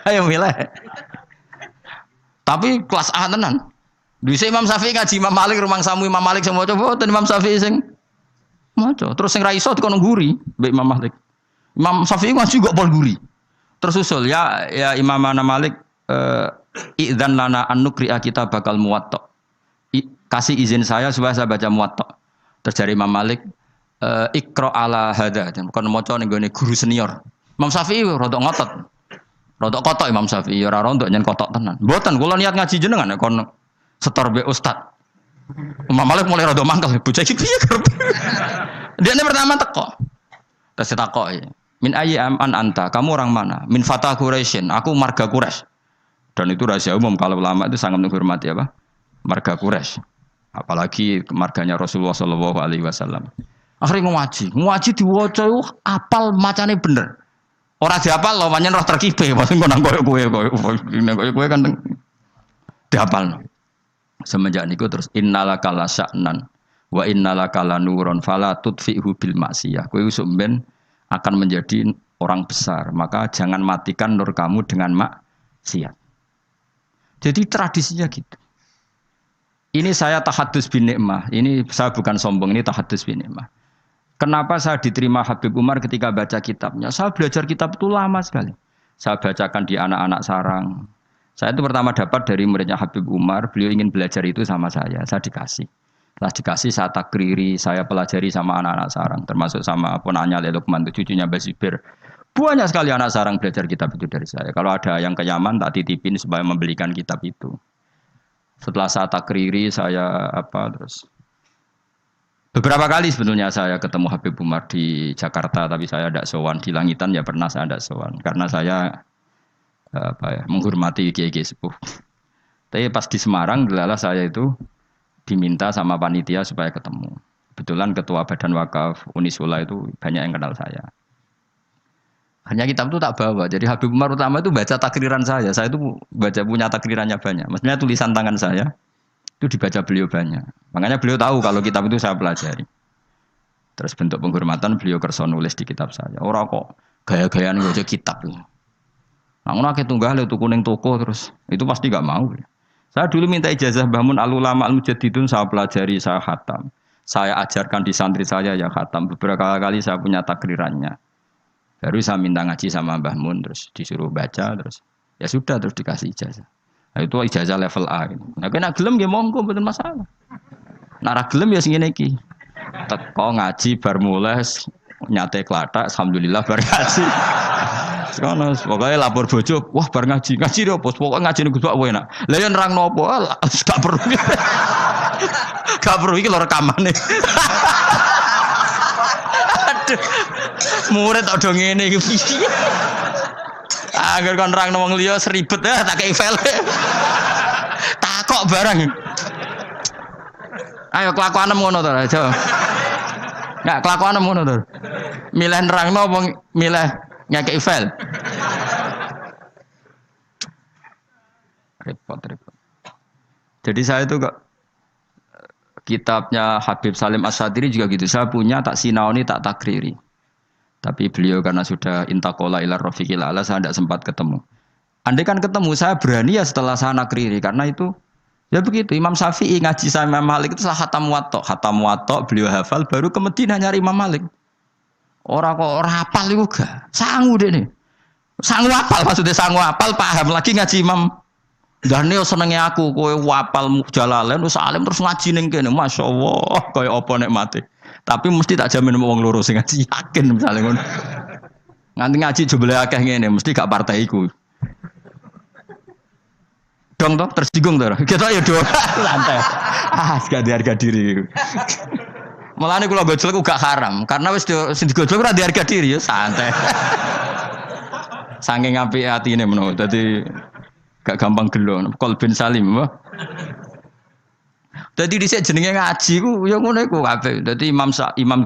Ayo milih. Tapi kelas A tenan. Bisa Imam Syafi'i ngaji Imam Malik, rumang samu Imam Malik sing maca, boten Imam Syafi'i sing maca. Terus sing ra iso dikono nguri mbek Imam Malik. Imam Syafi'i ngaji kok pol nguri. Terus usul ya Imam Malik idzan lana an nuqri'a kita bakal muwatta. Kasih izin saya supaya saya baca muwatta. Terus dari Imam Malik ikra ala hadza. Kon maca ning gone guru senior. Imam Syafi'i rada ngotot. Rada kotok Imam Syafi'i ora rontok nyen kotok tenan. Mboten kula niat ngaji jenengan kon setor be ustaz. Imam Malik mulai rada mangkel, bocah iki piye kerep. Dia ini pertama teko. Terus ditakoki, "Min ayyi an anta? Kamu orang mana?" "Min Fatah Quraisyin." Aku marga Quraisy. Dan itu rahasia umum kalau ulama itu sangat menghormati apa? Marga Quraisy. Apalagi marganya Rasulullah sallallahu alaihi wasallam. Akhirnya ngaji diwaca apal macane bener. Ora dihafal lho, pancen roh terkibe, pancen nang koyo kan dihafal. Semenjak niku terus innalaka la sya'nan wa innalaka la nurun fala tudfi'hu bil maksiyah. Kowe sampean akan menjadi orang besar, maka jangan matikan nur kamu dengan maksiat. Jadi tradisinya gitu. Ini saya tahadus bin nikmah. Ini saya bukan sombong, ini tahadus bin nikmah. Kenapa saya diterima Habib Umar ketika baca kitabnya? Saya belajar kitab itu lama sekali. Saya bacakan di anak-anak sarang. Saya itu pertama dapat dari muridnya Habib Umar, beliau ingin belajar itu sama saya dikasih. Setelah dikasih, saya takriri, saya pelajari sama anak-anak sarang, termasuk sama ponanya Lukman, cucunya Basibir. Banyak sekali anak sarang belajar kitab itu dari saya. Kalau ada yang ke Yaman, tak titipin supaya membelikan kitab itu. Setelah saya takriri, terus. Beberapa kali sebetulnya saya ketemu Habib Umar di Jakarta, tapi saya tidak sowan. Di Langitan ya pernah saya tidak sowan, karena saya menghormati kiai-kiai sepuh. Tapi pas di Semarang, delalah saya itu diminta sama panitia supaya ketemu. Kebetulan ketua Badan Wakaf Unisula itu banyak yang kenal saya. Hanya kitab itu tak bawa. Jadi Habib Umar utama itu baca takriran saya. Saya itu punya takrirannya banyak. Maksudnya tulisan tangan saya itu dibaca beliau banyak. Makanya beliau tahu kalau kitab itu saya pelajari. Terus bentuk penghormatan beliau kersa nulis di kitab saya. Orang kok gaya-gayaan baca kitab itu. Nah, ngono akeh tunggal itu kuning toko terus itu pasti gak mau. Saya dulu minta ijazah Bahmun Al-Ulama Al-Mujaddidun, saya pelajari, saya khatam. Saya ajarkan di santri saya ya khatam. Beberapa kali saya punya takrirannya. Baru saya minta ngaji sama Mbah Mun terus disuruh baca terus Ya sudah terus dikasih ijazah. Nah, itu ijazah level A. Nah, kena gelem ya monggo mboten masalah. Nara gelem ya sing ngene iki. Teko ngaji bar mulai nyate klathak alhamdulillah bar ngaji. Sekono pokoke lapor bojo, wah bar ngaji lho bos pokoke ngaji ning Gus Pak enak. Lah ya nerangno apa? Gak perlu. Gak perlu iki lho rekamane. Aduh. Murid tok do ngene iki piye. Angger kon nerangno wong liya seribet tak kei file. Takok barang. Ayo kelakuanem ngono to, aja. Enggak kelakuanem ngono to. Milih nerangno apa milih ngekeki file? Repot. Jadi saya itu kok kitabnya Habib Salim As-Sadiri juga gitu. Saya punya tak sinaoni tak takriri. Tapi beliau karena sudah intakola ila rafiqil ala saya tidak sempat ketemu. Andai kan ketemu saya berani ya setelah saya nakriri karena itu ya begitu. Imam Syafi'i ngaji sama Imam Malik itu salah khatam muwatta beliau hafal baru ke Madinah nyari Imam Malik. Orang kok ora hafal iku gak. Sangu deh nih. Sangu hafal maksudnya sangu hafal paham lagi ngaji Imam. Dan ini senenge aku kowe hafal Jalalain terus alim terus ngaji ning kene. Masyaallah koyo apa nek mati. Tapi mesti tak jamin wong loro sing ngaji yakin misalnya ngono. Nganti ngaji jebule akeh ngene mesti gak partai iku. Dong toh tersinggung toh. Kita ya do santai. Gak harga diri. Mulane kula gojlok gak haram karena wis sing digojlok ora harga diri ya santai. Saking apike atine menawa dadi gak gampang gelo. Qalbin salim apa? Dadi dhisik jenenge ngaji ku ya ngono iku kabeh. Dadi Imam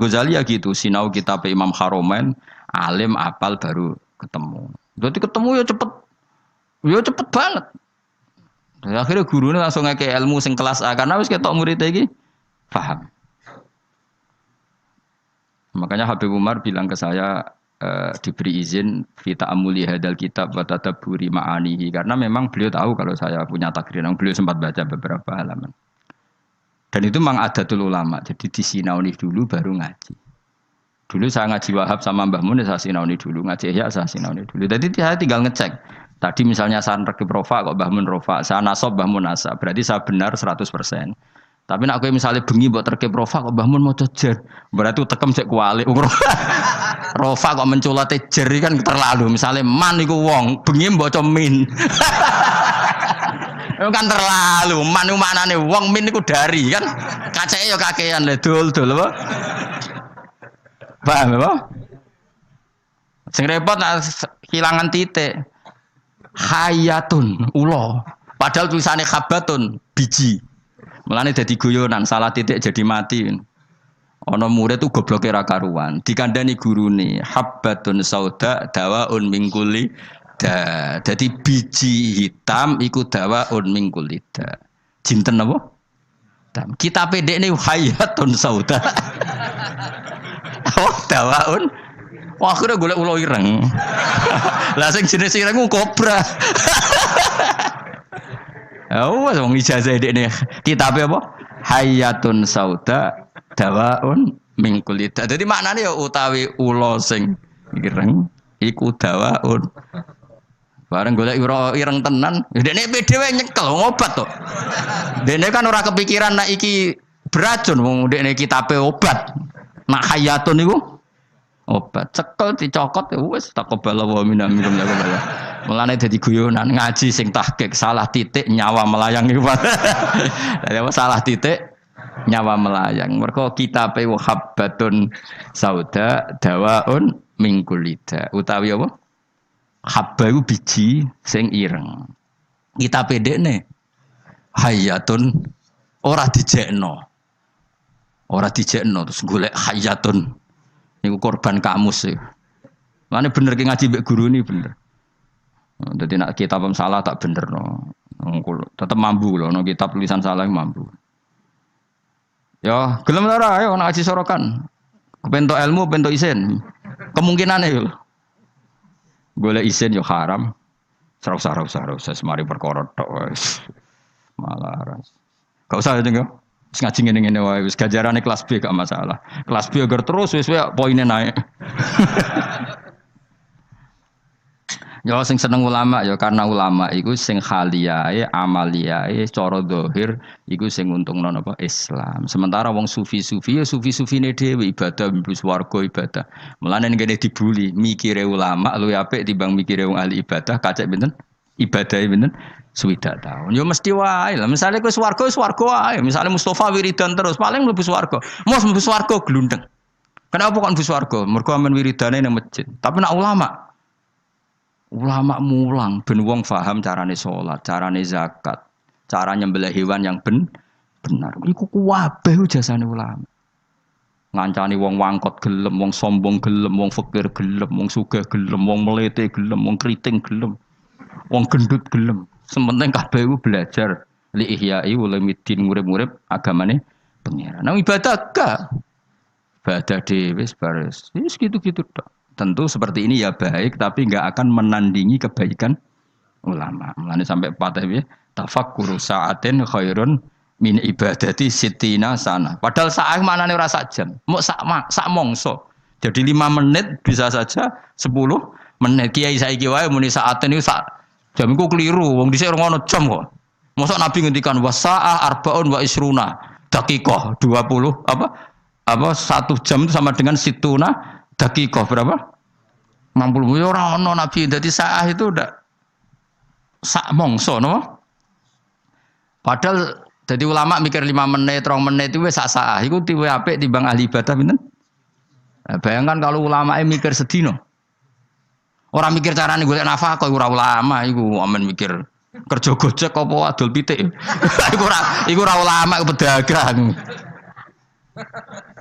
Ghazali ya gitu, sinau kitab Imam Haromain, alim apal baru ketemu. Dadi ketemu ya cepet. Ya cepet banget. Dan akhirnya gurunya langsung ngeke ilmu sing kelas A karena wis ketok murid iki paham. Makanya Habib Umar bilang ke saya diberi izin kita amuli hadal kitab wa tadabburi ma'anihi karena memang beliau tahu kalau saya punya takriran, beliau sempat baca beberapa halaman. Dan itu memang adatul ulama. Jadi disinauni dulu baru ngaji. Dulu saya ngaji Wahab sama Mbah Mun saya sinauni dulu, ngaji Ihya saya sinauni dulu. Jadi saya tinggal ngecek. Tadi misalnya saya rekib rofa kok Mbah Mun rofa, saya nasab Mbah Mun nasab. Berarti saya benar 100%. Tapi nak kowe misalnya bengi buat terkep rofa kok Mbah Mun maca jer. Berarti tekem cek kuali. Rofa kok menculate jer kan terlalu. Misalnya man iku wong, bengi maca min. Itu kan terlalu. Man iku maknane wong, min iku dari kan. Kaceke ya kakean le dul apa? Paham apa? Sing repot kehilangan titik. Hayatun ulo. Padahal tulisannya khabatun biji. Mulane dadi guyonan, salah titik jadi mati. Ana murid tuh gobloke ra karuan. Dikandani gurune, habbatun sauda dawaun min kulli da. Dadi biji hitam iku dawaun min kulli da. Jinten apa? Kita pendekne hayatun sauda. Oh, dawaun. Wah, akhirnya golek ulo ireng. Lah sing jenis ireng ku kobra. Oh, wong ijazah dekne kitabe apa? Hayatun sauda dawaun min kulida. Dadi maknane ya utawi ulo sing ireng iku dawaun. Bareng golek ireng tenan, dekne dhewe nyekel ngobat to. Dekne kan ora kepikiran nek iki beracun wong dekne kitabe obat. Nak hayatun iku obat cekel dicokot ya wis taqabbala wa minna minkum ya. Mulane dadi guyonan ngaji sing tahqiq salah titik nyawa melayang iku. Dadi salah titik nyawa melayang. Mergo kitabe habbatun sauda dawaun min kulida. Utawi apa? Habba iku biji sing ireng. Kitabe dekne hayatun ora dijekno. Ora dijekno terus golek hayatun. Niku korban kamus sih. Mana bener ki ngaji mbek guru ini bener. Jadi nak kitab salah tak bener no. Tetap mampu loh. No kitab tulisan salah mampu. Ya gelem ora ayo nak ngaji sorokan. Kepentok ilmu, pentok isin. Kemungkinane yo. Golek isin yo haram. Sarau semari perkara tok wis. Malah ras. Gak usah jeneng yo. Wis ngaji ngene-ngene wae wis gajarane kelas B gak masalah. Kelas B agar terus wis poinnya naik. Ya sing seneng ulama ya karena ulama iku sing khaliyae amaliyae cara zahir iku sing untungno napa Islam. Sementara wong sufi-sufi ya sufi-sufine dhewe ibadah mlebu swarga ibadah. Mulane ngene dibuli mikire ulama luwih apik timbang mikire wong ahli ibadah kacek pinten? Ibadahe pinten? Swidak tahun. Ya mesti wae lah. Misale kowe swarga wae. Misale Mustofa wiridan terus paling mlebu swarga. Mos mlebu swarga glundeng. Kenapa kok mlebu swarga? Mergo amen wiridane nang masjid. Tapi nak ulama mulang ben wong paham carane salat, carane zakat, cara nyembelih hewan yang benar. Iku kuwabeh jasane ulama. Ngancani wong wangkot gelem, wong sombong gelem, wong fakir gelem, wong sugih gelem, wong melete gelem, wong kriting gelem, wong gendut gelem. Sementing kabeh belajar li ihya'i ulumuddin ngurip-ngurip agamane pengiran. Nang ibadah gak. Ibadah dhewe baris. Wis gitu-gitu tok. Tentu seperti ini ya baik, tapi nggak akan menandingi kebaikan ulama. Mulane sampai patah ya, tafakkuru sa'atin khairun min ibadati sitina sana. Padahal saat mana nih rasa jam, mau sak mongso. Jadi 5 menit bisa saja 10 menit. Kiai saiki wae muni sa'atin itu sak jam iku keliru. Wong dhisik ora ngono jam kok. Mosok Nabi ngendikan wasa'ah arbaun wa isruna daqiqah 20 apa 1 jam itu sama dengan situna dakikoh berapa? 60 ya ora ono Nabi. Dadi saah itu udah sak mongso no. Padahal jadi ulama mikir 5 menit, 2 menit itu wis sak saah. Iku tiwe apik timbang ahli ibadah pinten? Bayangkan kalau ulama mikir sedino. Orang mikir carane golek nafkah kok ora ulama iku amen mikir kerja gojek apa adol pitik. Iku ora ulama pedagang.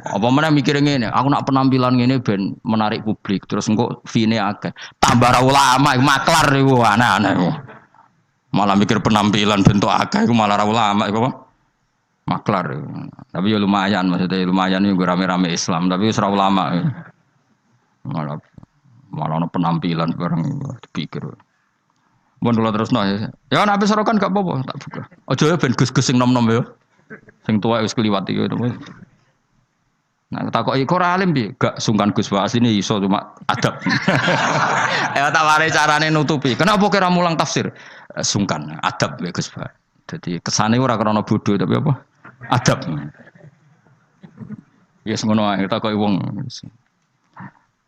Apa mana mikir ngene, aku nak penampilan ngene ben menarik publik, terus engko fee-ne akeh. Tambah ra ulama iku maklar iku aneh-aneh iku. Malah mikir penampilan bentuk akeh iku malah ra ulama iku apa? Maklar iku. Tapi ya lumayan maksudnya lumayan iku rame-rame Islam, tapi wis ra ulama. Malah ono penampilan bareng dipikir. Mun kula terusno ya. Ya nek wis kan gak apa-apa, tak buka. Aja ya ben gus-gus sing nom-nom ya. Sing tuwa wis kliwat iki. Nah, takoki kok ora alim piye? Gak sungkan Gus Wa asline iso cuma adab. Ya tak ware carane nutupi. Kenapa kira mulang tafsir? Sungkan, adab ya Gus Wa. Dadi kesane ora krana bodoh tapi apa? Adab. Ya semono ae takoki wong.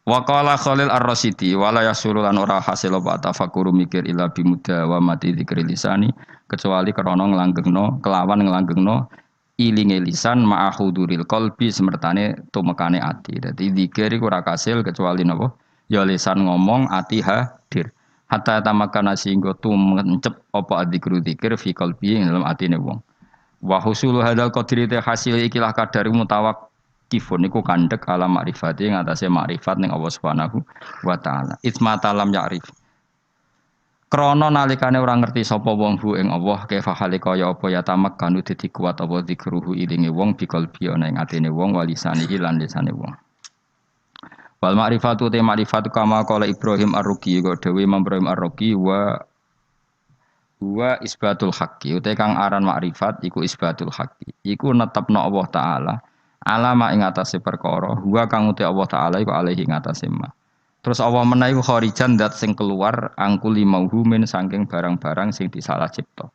Wa qala Khalil Ar-Rasyidi wala yasulu lan ora hasil apa tafakkur mikir ila bimuda wa mati dzikri lisani kecuali krana nglanggengno kelawan nglanggengno ilinge lisan ma'ahuduril qalbi semertane tumekane ati. Dadi zikir iku ora kasil kecuali napa? Ya lisan ngomong, ati hadir. Hatta tamakana singgo tumencep apa dzikru zikir fi qalbi ing dalam atine wong. Wa husulu hadzal qadri ta hasil ikilah kadar mutawaqqifun iku kandhek ala makrifati ing atase makrifat ning Allah Subhanahu wa taala. Itsma talam ya'rif. Krana nalikane ora ngerti sapa wong hu ing Allah kaifa hale kaya apa ya tamak kanu dadi kuat apa zikruhu ilinge wong bikal ana ing atine wong walisane lan lisane wong. Wal ma'rifatu te ma'rifatu kama qala Ibrahim Ar-Ruqi kok dhewe Ibrahim Ar-Ruqi wa isbatul haqqi uta kang aran ma'rifat iku isbatul haqqi. Iku netepno Allah taala alama ing atase perkara huwa kang uta Allah taala iku alaihi ing atase ma. Terus Allah menawi kharijan dat sing keluar angkuli mauhumin saking barang-barang sing disalah cipta.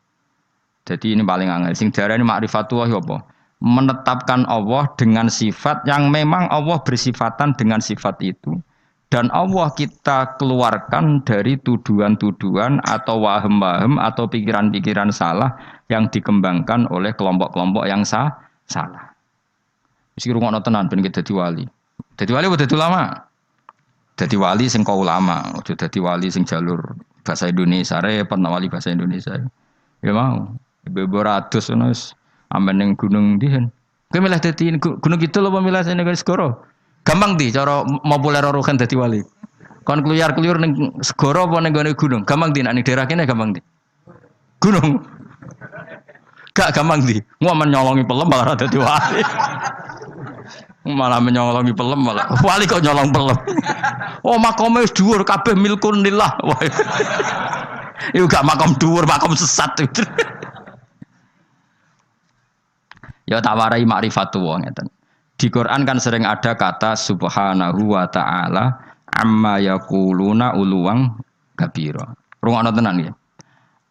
Jadi ini paling angel. Sing darani ma'rifatullah apa? Menetapkan Allah dengan sifat yang memang Allah bersifatan dengan sifat itu. Dan Allah kita keluarkan dari tuduhan-tuduhan atau wahem-wahem atau pikiran-pikiran salah yang dikembangkan oleh kelompok-kelompok yang salah. Mesti rungokno tenan ben dadi wali. Dadi wali apa dadi ulama? Dadi wali sing kau ulama, aja dadi wali sing jalur bahasa Indonesia, repot wali bahasa Indonesia. Ya mau, ibu ratus wis amen ning gunung ndihen. Kowe milih dadi gunung kidul apa milih ning segoro? Gampang di cara populer rokan dadi wali. Kon kluyar-kluyur ning segoro apa ning gunung? Gampang di nek ning daerah kene gampang di. Gunung. Gak gampang di. Ngomen nyolongi pelem malah dadi wali. Malah menyolongi pelem malah wali kok nyolong pelem. Oh makome wis dhuwur kabeh milkun lillah. Iku gak makom dhuwur, makom sesat. Ya tak warai makrifatu wong ngeten. Di Quran kan sering ada kata subhanahu wa ta'ala amma yaquluna uluwang kabira. Rungokno tenan ya.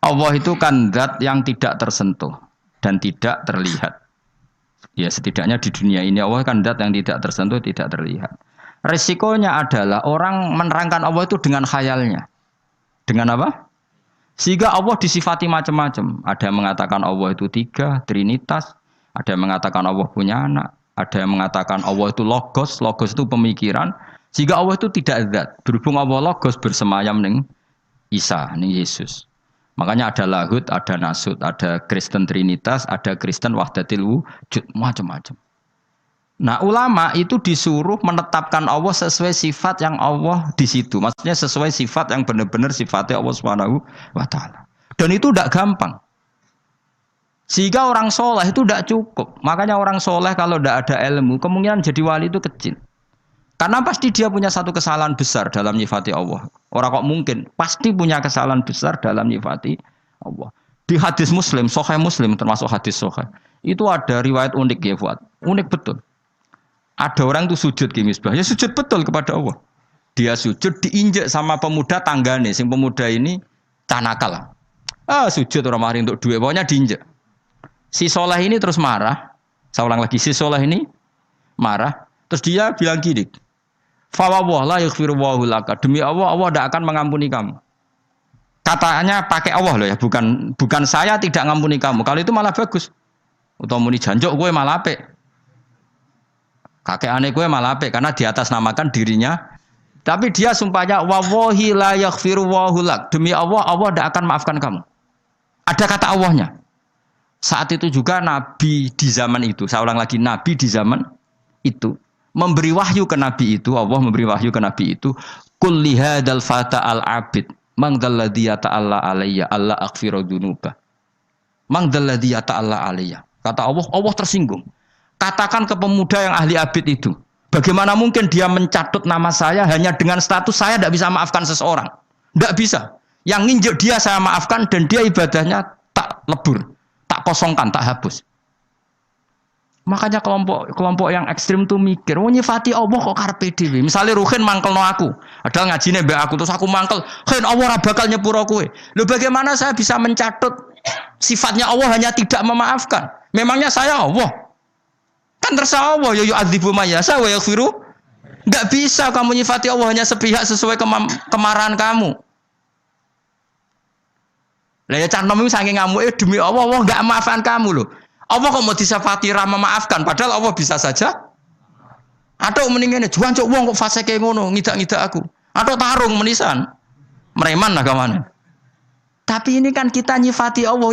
Allah itu kan zat yang tidak tersentuh dan tidak terlihat. Ya setidaknya di dunia ini Allah kan zat yang tidak tersentuh, tidak terlihat. Resikonya adalah orang menerangkan Allah itu dengan khayalnya. Dengan apa? Sehingga Allah disifati macam-macam. Ada yang mengatakan Allah itu 3, Trinitas. Ada yang mengatakan Allah punya anak. Ada yang mengatakan Allah itu logos. Logos itu pemikiran. Sehingga Allah itu tidak zat. Berhubung Allah logos bersemayam ning Isa, ning Yesus. Makanya ada lahud, ada nasud, ada Kristen Trinitas, ada Kristen wahdatil wujud, macam-macam. Nah, ulama itu disuruh menetapkan Allah sesuai sifat yang Allah di situ. Maksudnya sesuai sifat yang benar-benar sifatnya Allah Subhanahu wa taala. Dan itu tidak gampang. Sehingga orang soleh itu tidak cukup. Makanya orang soleh kalau tidak ada ilmu, kemungkinan jadi wali itu kecil. Karena pasti dia punya satu kesalahan besar dalam nyifati Allah. Orang kok mungkin pasti punya kesalahan besar dalam nyifati Allah. Di hadis Muslim, Sahih Muslim termasuk hadis Sahih, itu ada riwayat unik ya, Fuad. Unik betul. Ada orang itu sujud ke misbah, ya sujud betul kepada Allah. Dia sujud diinjek sama pemuda tanggane, sing pemuda ini tanakal. Sujud orang mari untuk duit, pokoknya diinjek. Si soleh ini terus marah. Saya ulang lagi, si soleh ini marah. Terus dia bilang gini, "Fawwah la yaghfiru wallahu laka." Demi Allah, Allah tidak akan mengampuni kamu. Katanya pakai Allah loh ya, bukan saya tidak mengampuni kamu. Kalau itu malah bagus. Utawa muni janjuk gue malah apik. Kakek aneh gue malah apik karena di atas namakan dirinya. Tapi dia sumpahnya wallahi la yaghfiru wallahu lak. Demi Allah, Allah tidak akan maafkan kamu. Ada kata Allahnya. Saat itu juga Nabi di zaman itu, saya ulang lagi, Nabi di zaman itu memberi wahyu ke Nabi itu, Allah memberi wahyu ke Nabi itu, qul li hadzal fata al abid man dzalladzi yata'alla alayya alla aghfiru dzunuba. Man dzalladzi yata'alla alayya. Kata Allah, Allah tersinggung. Katakan ke pemuda yang ahli abid itu, bagaimana mungkin dia mencatut nama saya hanya dengan status saya tidak bisa maafkan seseorang? Tidak bisa. Yang nginjek dia saya maafkan dan dia ibadahnya tak lebur, tak kosongkan, tak hapus. Makanya kelompok yang ekstrim tuh mikir, nyifati Allah kok karepe dhewe. Misale Ruhin mangkelno aku, padahal ngajine mbek aku terus aku mangkel, "Khen Allah ora bakal nyepuro kowe." Lho bagaimana saya bisa mencatut sifatnya Allah hanya tidak memaafkan? Memangnya saya Allah? Kan terserah Allah, ya yu'adzibu may yasha wa yaghfiru. Enggak bisa kamu nyifati Allah hanya sepihak sesuai kemarahan kamu. Lah ya canom iki saking ngamuke demi Allah, Allah enggak maafkan kamu loh. Allah kok mau disifati ra memaafkan padahal Allah bisa saja. Atau mendingane juan cuk wong kok fasike ngono, ngidak-ngidak aku. Atau tarung menisan. Mereman agamane. Tapi ini kan kita nyifati Allah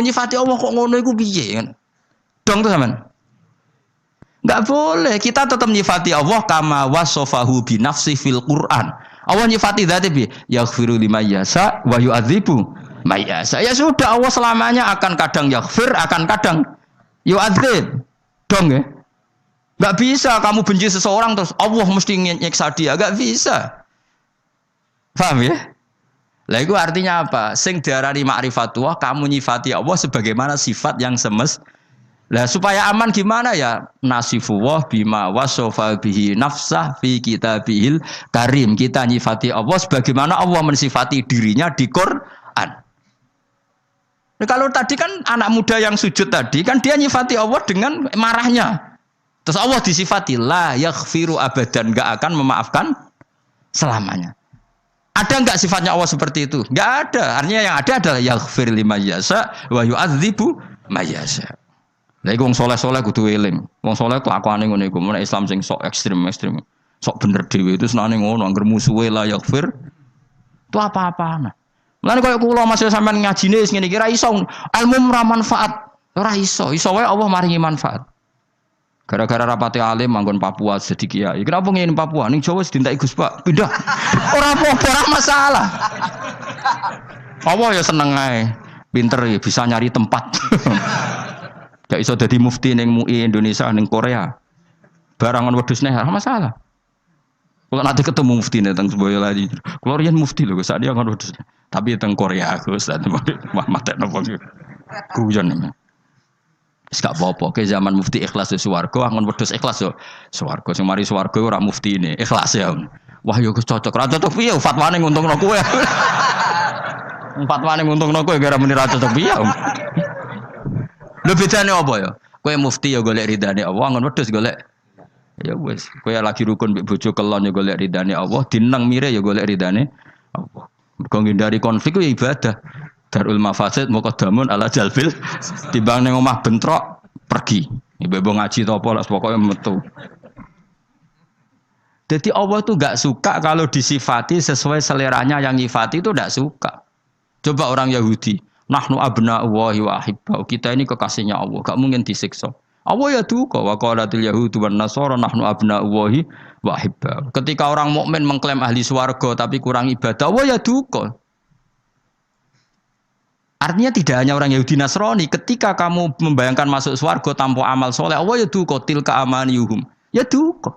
kok ngono iku piye kan? Dong tuh sampean. Enggak boleh, kita tetap nyifati Allah kama wasofahu bi nafsi fil Quran. Allah nyifati dzat bi yaghfiru liman yasha wa yu'adzibu may yasha. Ya sudah, Allah selamanya akan kadang yaghfir, akan kadang yu'adzib. Dong ya. Enggak bisa kamu benci seseorang terus Allah mesti nyiksa dia, enggak bisa. Paham ya? Lah itu artinya apa? Sing diarani ma'rifatullah, kamu nyifati Allah sebagaimana sifat yang semestinya. Lah supaya aman gimana ya? Nasifullah bima wasofa bihi nafsah fi kitabihil karim. Kita nyifati Allah sebagaimana Allah mensifati dirinya di Quran. Nah, kalau tadi kan anak muda yang sujud tadi kan dia nyifati Allah dengan marahnya. Terus Allah disifati la yaghfiru abadan, enggak akan memaafkan selamanya. Ada enggak sifatnya Allah seperti itu? Enggak ada. Artinya yang ada adalah yaghfir liman yasha wa yu'adzibu may yasha. Lah iku wong saleh-saleh kudu eling. Wong saleh kelakuane ngono iku, mun Islam sing sok ekstrem. Sok bener dhewe itu senane ngono, anggere musuhe la yaghfir. Itu apa-apaan. Mulane koyo kula masih sampean ngajine wis ngene iki ra iso ilmu ora manfaat. Ora iso wae Allah maringi manfaat. Gara-gara rapati alim manggon Papua jadi kiai. Kenapa ngene Papua? Ning Jawa dintek Gus Pak. Pindah. Ora apa-apa, ora masalah. Allah ya seneng ae. Pinter ya bisa nyari tempat. Gak iso dadi mufti ning MUI Indonesia ning Korea. Barangan wedhus neh masalah. Kalau nanti ketemu mufti nih teng Boyolali. Kalau riyen mufti lho sak dia kan wedhus. Tapi teng Korea Gus matekno wong. Guyon nih. Wis gak apa-apa ke zaman mufti ikhlas swarga angon wedhus ikhlas yo swarga sing mari swarga ora mufti ini ikhlas ya. Wah yo cocok ra cocok piye fatwane nguntungno kowe. Fatwane nguntungno kowe gara muni ra cocok piye. Lho bedane apa ya? Kowe mufti ya golek ridane Allah, ngon wedhus golek ya wis. Kowe lagi rukun mbek bojo kelon ya golek ridane Allah, dineng mire ya golek ridane Allah. Mergo ngindari konflik ya ibadah. Darul mafasid muqaddamun ala jalbil timbang ning omah bentrok pergi. Ibu ngaji to apa lah pokoke metu. Jadi Allah itu enggak suka kalau disifati sesuai seleranya yang nyifati itu enggak suka. Coba orang Yahudi, nahnu abna'ullahi wa ahibbau. Kita ini kekasihnya Allah, enggak mungkin disiksa. Allah ya duka wa qalatil yahudu wan nasara nahnu abna'ullahi wa ahibbau. Ketika orang mukmin mengklaim ahli swarga tapi kurang ibadah, Allah ya duka. Artinya tidak hanya orang Yahudi Nasrani, ketika kamu membayangkan masuk swarga tanpa amal soleh, Allah ya duka tilka amaniyuhum. Ya duka.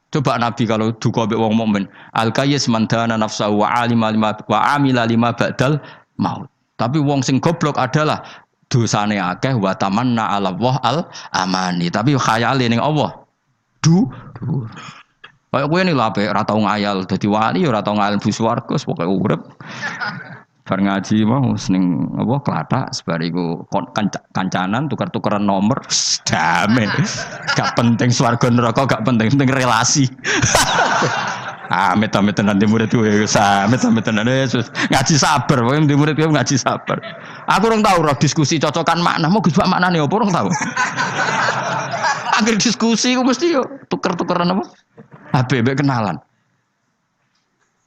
Coba Nabi kalau duka mbek wong mukmin, al-qayyis man dana nafsahu wa alima lima wa amila lima ba'dal maut. Tapi wong sing goblok adalah dosane akeh wa tamanna ala Allah al-amani. Tapi khayale ning Allah. Dhuwur. Kayak kowe ini lho apik ora tau ngayal dadi wali ya ora tau ngayal bu swarga pokoke urip. Bar ngaji mau seneng apa klathak sebariku kancanan tukar-tukaran nomor damai. Gak penting swarga neraka, gak penting relasi. Amit-amit tenan di murid kowe, amit-amit tenan Yesus. Ngaji sabar, kowe di murid kowe ngaji sabar. Aku ora tau roh diskusi cocokan makna, mau Gus Pak maknane apa ora tau. Akhir diskusi ku mesti yo tuker-tukeran apa? HB kenalan.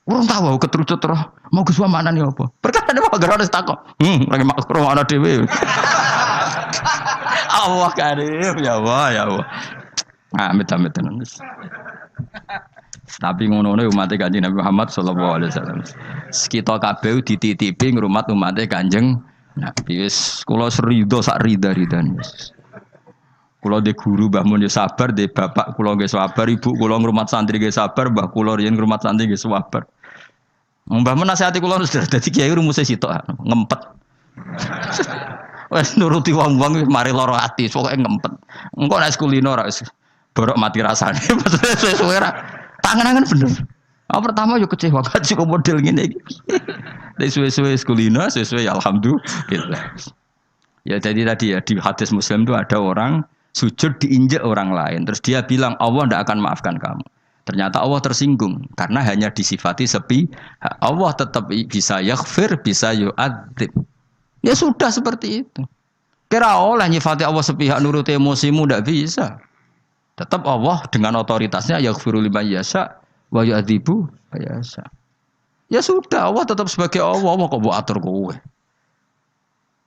Orang tahu keterucut roh mau Gus mana nih apa? Perkara ada apa? Gara-gara takut. Lagi makro ana dhewe. Allah karim ya Allah ya Allah. Amit-amit tenan. Tapi ngono-ngono umat Kanjeng Nabi Muhammad sallallahu alaihi wasallam. Kita kabeh dititipi ngrumat umat Kanjeng Nabi. Wis kula serido sak rida-ridan wis. Kula de guru Mbah Mun yo sabar, de bapak kula nggih sabar, ibu kula ngrumat santri nggih sabar, mbah kula riyen ngrumat santri nggih sabar. Mbah Mun nasihati kula wis dadi kiai rumuse sitok ngempet. Wes nuruti wong-wong mari lara ati, pokoke ngempet. Engko nek kulino ora wis borok mati rasane. Suwe-suwe ra. Tangan-tangan bener. Pertama yo kecewa kaji kok model ngene iki. Nek suwe-suwe kulino, suwe-suwe ya alhamdulillah. Ya jadi tadi ya di hadis Muslim itu ada orang sujud diinjak orang lain. Terus dia bilang Allah tidak akan maafkan kamu. Ternyata Allah tersinggung karena hanya disifati sepi. Allah tetap bisa yaghfir, bisa yu'adzib. Ya sudah seperti itu. Kira oleh nyifati Allah sepihak nurut emosimu tidak bisa. Tetap Allah dengan otoritasnya yaghfiru liman yasha wa yu'adzibu yasha. Ya sudah Allah tetap sebagai Allah. Allah kok mbok atur kowe.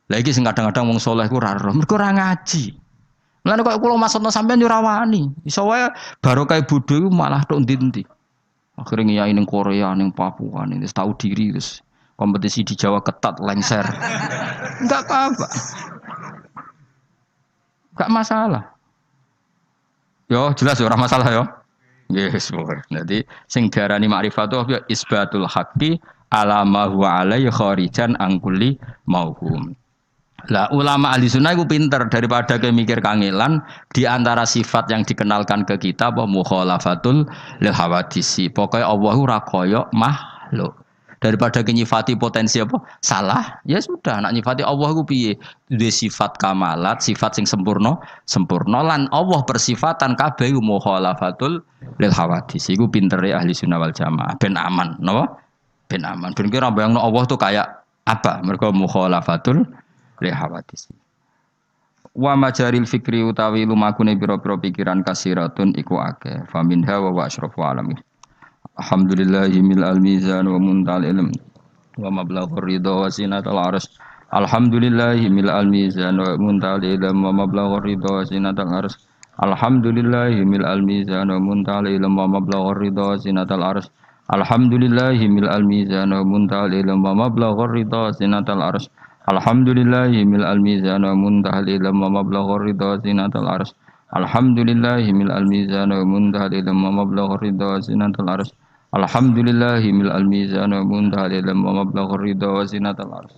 Lagi sing kadang-kadang wong saleh ku ora roh, mergo ora ngaji. Mulane kok kula maksudna sampean yo ora wani. Iso wae barokah bodho iku malah tok ndi-ndi. Akhire ngiyai ning Korea, ning Papua, ning tahu diri terus kompetisi di Jawa ketat lengser. Enggak apa-apa. Enggak masalah. Yo jelas yo ora masalah yo. Yes, boleh. Jadi sing diarani makrifat itu isbatul haqqi ala ma huwa alaihi kharijan an kulli mauhum. Lah ulama ahli sunnah itu pinter daripada kayak mikir kangelan di antara sifat yang dikenalkan ke kita apa mukhalafatul lil hawadisi. Pokoknya Allah ora kaya makhluk. Daripada nyifati potensi apa salah, ya sudah nak nyifati Allah ku piye? Duwe sifat kamalat, sifat sing sempurna lan Allah persifatan kabeh mukhalafatul lil hawadisi. Iku pintere ahli sunnah wal jamaah ben aman, napa? Ben aman. Ben kira bayangno Allah tuh kayak apa? Mergo mukhalafatul lehawatis. Wa majaril fikri utawi lumakune pira-pira pikiran kasiratun iku akeh. Fa minha wa asyraful alamin. Alhamdulillahi mil al-mizan wa muntal ilm wa mablaghur ridha wa zinatul arsy. Alhamdulillahi mil al-mizan wa muntal ilm wa mablaghur ridha wa zinatul arsy. Alhamdulillahi mil al-mizan wa muntal ilm wa mablaghur ridha wa zinatul arsy. Alhamdulillahi mil al-mizan wa muntal ilm wa mablaghur ridha wa zinatul arsy. Alhamdulillahi mil al-mizan wa muntahal ilm wa mablaghur ridha zinatul arsy. Alhamdulillahi mil al-mizan wa muntahal ilm wa mablaghur ridha zinatul arsy. Alhamdulillahi mil al-mizan wa muntahal ilm wa mablaghur ridha zinatul arsy.